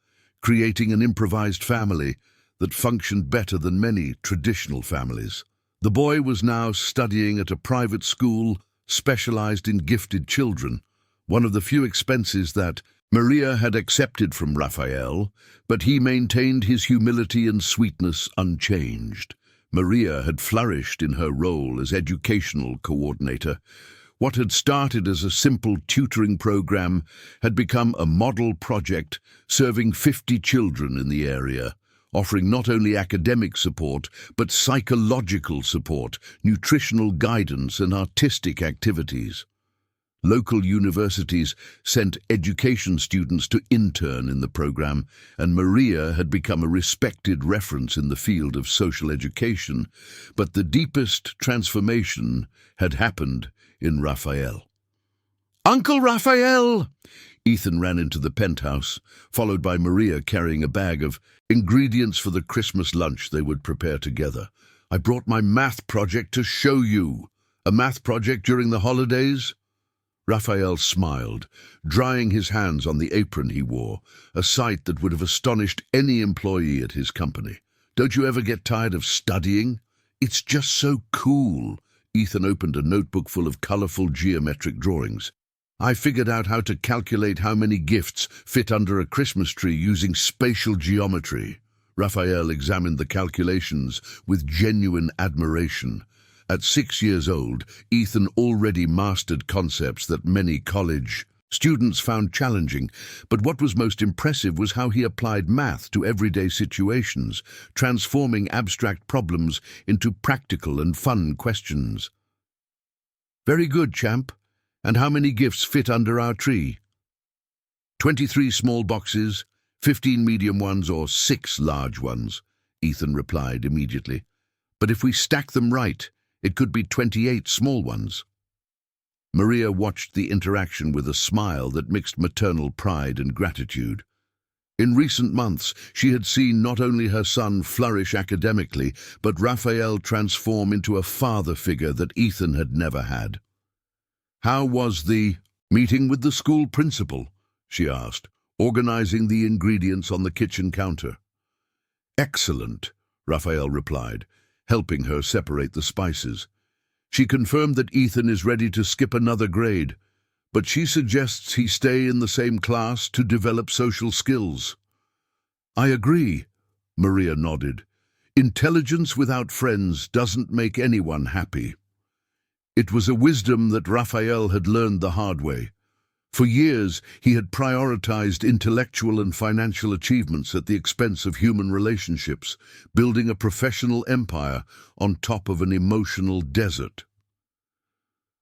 A: creating an improvised family that functioned better than many traditional families. The boy was now studying at a private school specialized in gifted children, one of the few expenses that Maria had accepted from Raphael, but he maintained his humility and sweetness unchanged. Maria had flourished in her role as educational coordinator. What had started as a simple tutoring program had become a model project serving 50 children in the area, offering not only academic support, but psychological support, nutritional guidance, and artistic activities. Local universities sent education students to intern in the program, and Maria had become a respected reference in the field of social education. But the deepest transformation had happened in Raphael. "Uncle Raphael!" Ethan ran into the penthouse, followed by Maria carrying a bag of ingredients for the Christmas lunch they would prepare together. "I brought my math project to show you." "A math project during the holidays?" Raphael smiled, drying his hands on the apron he wore, a sight that would have astonished any employee at his company. "Don't you ever get tired of studying? It's just so cool." Ethan opened a notebook full of colorful geometric drawings. "I figured out how to calculate how many gifts fit under a Christmas tree using spatial geometry." Raphael examined the calculations with genuine admiration. At 6 years old, Ethan already mastered concepts that many college students found challenging, but what was most impressive was how he applied math to everyday situations, transforming abstract problems into practical and fun questions. "Very good, champ. And how many gifts fit under our tree?" 23 small boxes, 15 medium ones, or 6 large ones," Ethan replied immediately. "But if we stack them right, it could be 28 small ones." Maria watched the interaction with a smile that mixed maternal pride and gratitude. In recent months, she had seen not only her son flourish academically, but Raphael transform into a father figure that Ethan had never had. "How was the meeting with the school principal?" she asked, organizing the ingredients on the kitchen counter. "Excellent," Raphael replied, helping her separate the spices. She confirmed that Ethan is ready to skip another grade, but she suggests he stay in the same class to develop social skills. "I agree," Maria nodded. "Intelligence without friends doesn't make anyone happy." It was a wisdom that Raphael had learned the hard way. For years, he had prioritized intellectual and financial achievements at the expense of human relationships, building a professional empire on top of an emotional desert.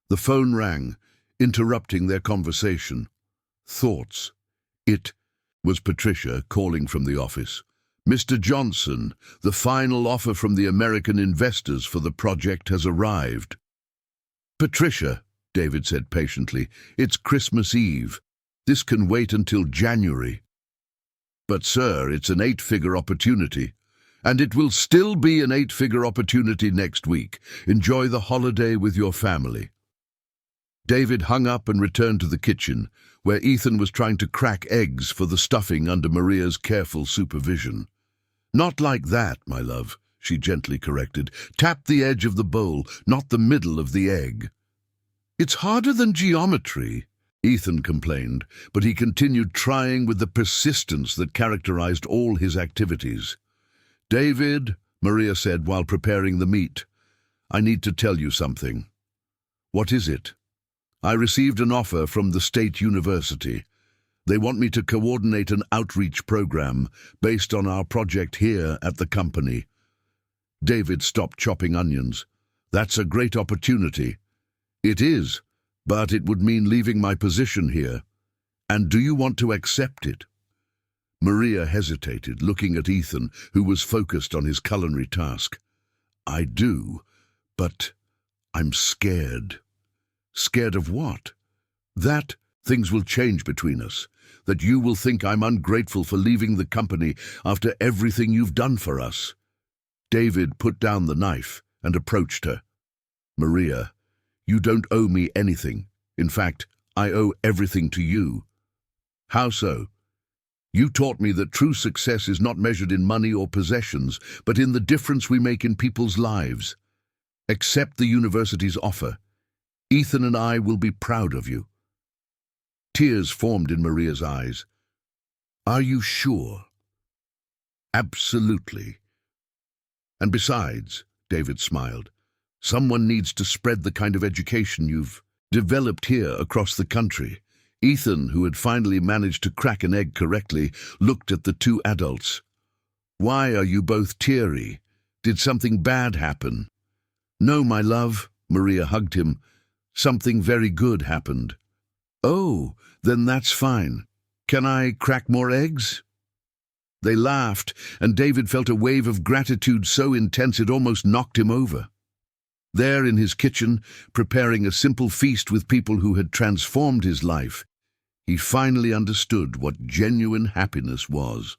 A: The phone rang, interrupting their conversation. Thoughts. It was Patricia calling from the office. "Mr. Johnson, the final offer from the American investors for the project has arrived." "Patricia," David said patiently, "it's Christmas Eve. This can wait until January." "But, sir, it's an 8-figure opportunity. And it will still be an 8-figure opportunity next week. Enjoy the holiday with your family." David hung up and returned to the kitchen, where Ethan was trying to crack eggs for the stuffing under Maria's careful supervision. "Not like that, my love," she gently corrected. "Tap the edge of the bowl, not the middle of the egg." "It's harder than geometry," Ethan complained, but he continued trying with the persistence that characterized all his activities. "David," Maria said while preparing the meat, "I need to tell you something." "What is it?" "I received an offer from the state university. They want me to coordinate an outreach program based on our project here at the company." David stopped chopping onions. "That's a great opportunity." "It is, but it would mean leaving my position here. And do you want to accept it?" Maria hesitated, looking at Ethan, who was focused on his culinary task. "I do, but I'm scared." "Scared of what?" "That things will change between us. That you will think I'm ungrateful for leaving the company after everything you've done for us." David put down the knife and approached her. Maria, you don't owe me anything. In fact, I owe everything to you. How so? You taught me that true success is not measured in money or possessions, but in the difference we make in people's lives. Accept the university's offer. Ethan and I will be proud of you. Tears formed in Maria's eyes. Are you sure? Absolutely. And besides, David smiled, someone needs to spread the kind of education you've developed here across the country. Ethan, who had finally managed to crack an egg correctly, looked at the two adults. Why are you both teary? Did something bad happen? No, my love, Maria hugged him. Something very good happened. Oh, then that's fine. Can I crack more eggs? They laughed, and David felt a wave of gratitude so intense it almost knocked him over. There in his kitchen, preparing a simple feast with people who had transformed his life, he finally understood what genuine happiness was.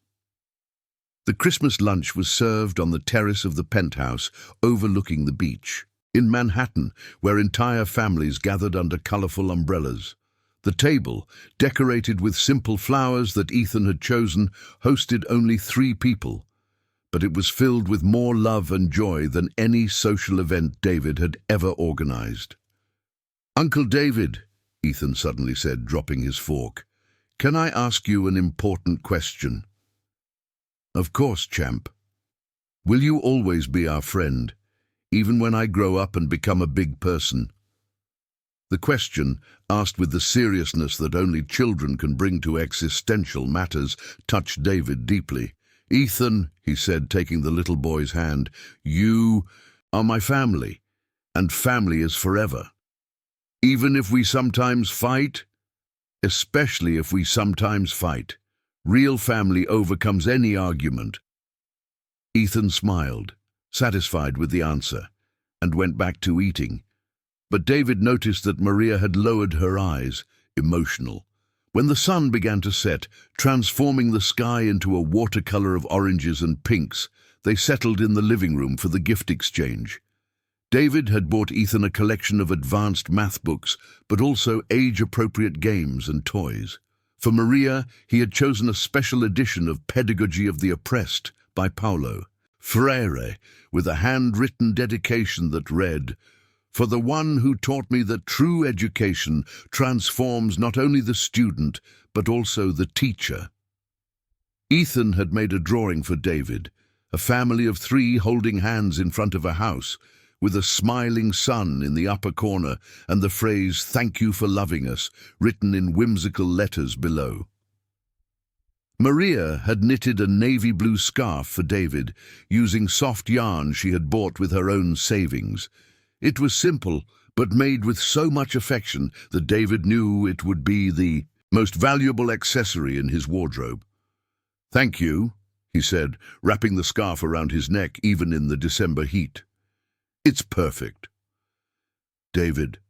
A: The Christmas lunch was served on the terrace of the penthouse overlooking the beach, in Manhattan, where entire families gathered under colorful umbrellas. The table, decorated with simple flowers that Ethan had chosen, hosted only 3 people, but it was filled with more love and joy than any social event David had ever organized. Uncle David, Ethan suddenly said, dropping his fork, can I ask you an important question? Of course, champ. Will you always be our friend, even when I grow up and become a big person? The question, asked with the seriousness that only children can bring to existential matters, touched David deeply. Ethan, he said, taking the little boy's hand, you are my family, and family is forever. Even if we sometimes fight, especially if we sometimes fight, real family overcomes any argument. Ethan smiled, satisfied with the answer, and went back to eating. But David noticed that Maria had lowered her eyes, emotional. When the sun began to set, transforming the sky into a watercolor of oranges and pinks, they settled in the living room for the gift exchange. David had bought Ethan a collection of advanced math books, but also age-appropriate games and toys. For Maria, he had chosen a special edition of Pedagogy of the Oppressed by Paulo Freire, with a handwritten dedication that read, "For the one who taught me that true education transforms not only the student, but also the teacher." Ethan had made a drawing for David, a family of 3 holding hands in front of a house, with a smiling sun in the upper corner and the phrase, "Thank you for loving us," written in whimsical letters below. Maria had knitted a navy blue scarf for David, using soft yarn she had bought with her own savings. It was simple, but made with so much affection that David knew it would be the most valuable accessory in his wardrobe. "Thank you," he said, wrapping the scarf around his neck even in the December heat. "It's perfect." "David,"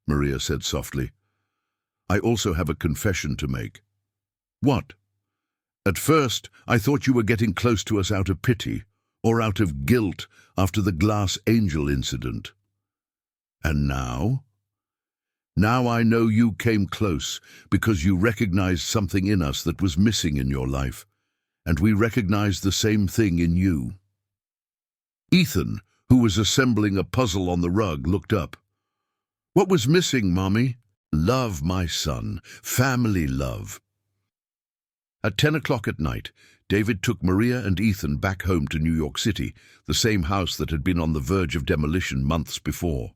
A: Maria said softly, "I also have a confession to make." "What?" "At first, I thought you were getting close to us out of pity, or out of guilt after the glass angel incident. And now? Now I know you came close because you recognized something in us that was missing in your life, and we recognized the same thing in you." Ethan, who was assembling a puzzle on the rug, looked up. "What was missing, Mommy?" "Love, my son. Family love." At 10 o'clock at night, David took Maria and Ethan back home to New York City, the same house that had been on the verge of demolition months before.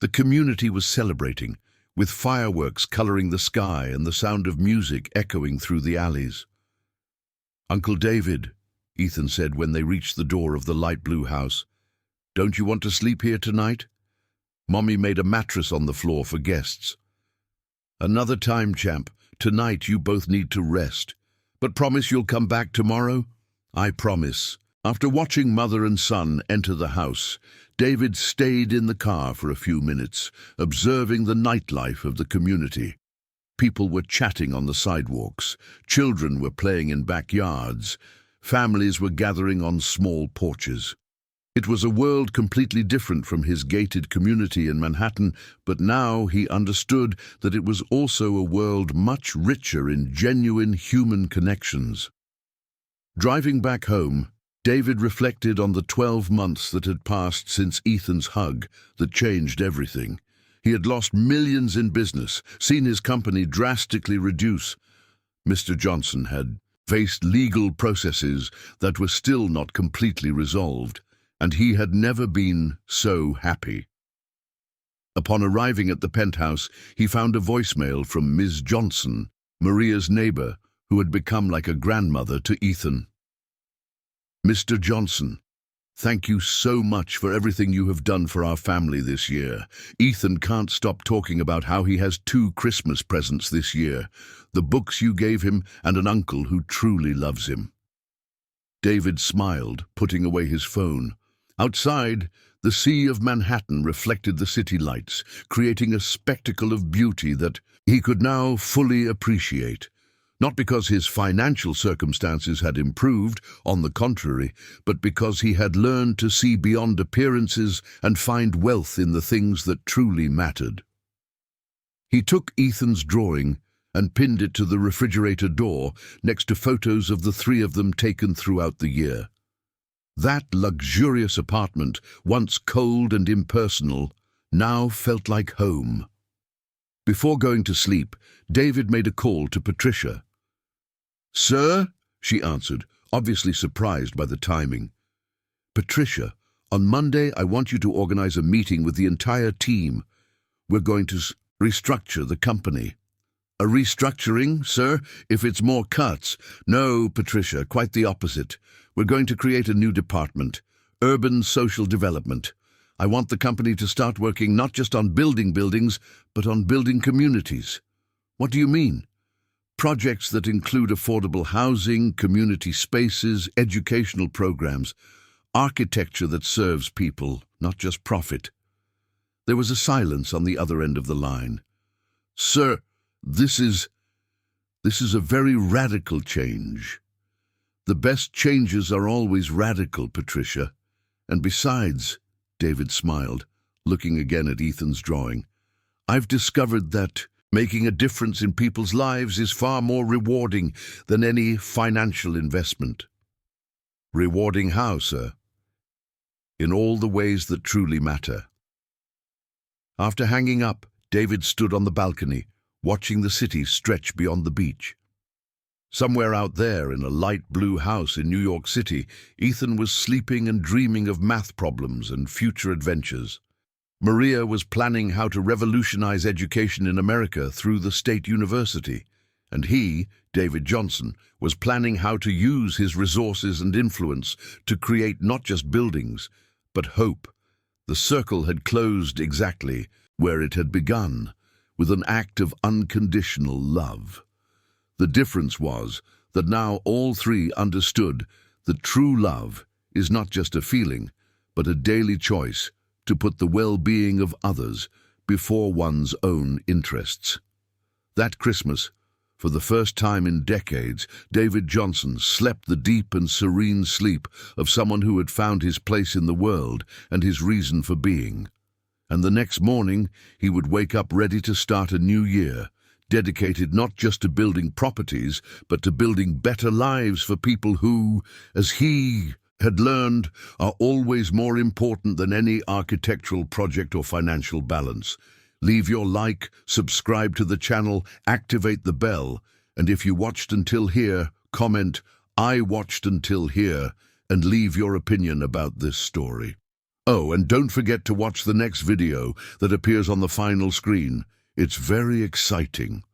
A: The community was celebrating, with fireworks coloring the sky and the sound of music echoing through the alleys. "Uncle David," Ethan said when they reached the door of the light blue house, "don't you want to sleep here tonight? Mommy made a mattress on the floor for guests." "Another time, champ. Tonight you both need to rest. But promise you'll come back tomorrow?" "I promise." After watching mother and son enter the house, David stayed in the car for a few minutes, observing the nightlife of the community. People were chatting on the sidewalks, children were playing in backyards, families were gathering on small porches. It was a world completely different from his gated community in Manhattan, but now he understood that it was also a world much richer in genuine human connections. Driving back home, David reflected on the 12 months that had passed since Ethan's hug that changed everything. He had lost millions in business, seen his company drastically reduce. Mr. Johnson had faced legal processes that were still not completely resolved, and he had never been so happy. Upon arriving at the penthouse, he found a voicemail from Ms. Johnson, Maria's neighbor, who had become like a grandmother to Ethan. "Mr. Johnson, thank you so much for everything you have done for our family this year. Ethan can't stop talking about how he has 2 Christmas presents this year, the books you gave him and an uncle who truly loves him." David smiled, putting away his phone. Outside, the sea of Manhattan reflected the city lights, creating a spectacle of beauty that he could now fully appreciate. Not because his financial circumstances had improved, on the contrary, but because he had learned to see beyond appearances and find wealth in the things that truly mattered. He took Ethan's drawing and pinned it to the refrigerator door next to photos of the 3 of them taken throughout the year. That luxurious apartment, once cold and impersonal, now felt like home. Before going to sleep, David made a call to Patricia. "Sir?" she answered, obviously surprised by the timing. "Patricia, on Monday I want you to organize a meeting with the entire team. We're going to restructure the company." "A restructuring, sir? If it's more cuts?" "No, Patricia, quite the opposite. We're going to create a new department, Urban Social Development. I want the company to start working not just on building buildings, but on building communities." "What do you mean?" "Projects that include affordable housing, community spaces, educational programs, architecture that serves people, not just profit." There was a silence on the other end of the line. "Sir, this is a very radical change." "The best changes are always radical, Patricia. And besides," David smiled, looking again at Ethan's drawing, "I've discovered that making a difference in people's lives is far more rewarding than any financial investment." "Rewarding how, sir?" "In all the ways that truly matter." After hanging up, David stood on the balcony, watching the city stretch beyond the beach. Somewhere out there in a light blue house in New York City, Ethan was sleeping and dreaming of math problems and future adventures. Maria was planning how to revolutionize education in America through the state university, and he, David Johnson, was planning how to use his resources and influence to create not just buildings, but hope. The circle had closed exactly where it had begun, with an act of unconditional love. The difference was that now all 3 understood that true love is not just a feeling, but a daily choice to put the well-being of others before one's own interests. That Christmas, for the first time in decades, David Johnson slept the deep and serene sleep of someone who had found his place in the world and his reason for being. And the next morning, he would wake up ready to start a new year, dedicated not just to building properties, but to building better lives for people who, as he had learned, are always more important than any architectural project or financial balance. Leave your like, subscribe to the channel, activate the bell, and if you watched until here, comment, "I watched until here," and leave your opinion about this story. Oh, and don't forget to watch the next video that appears on the final screen. It's very exciting.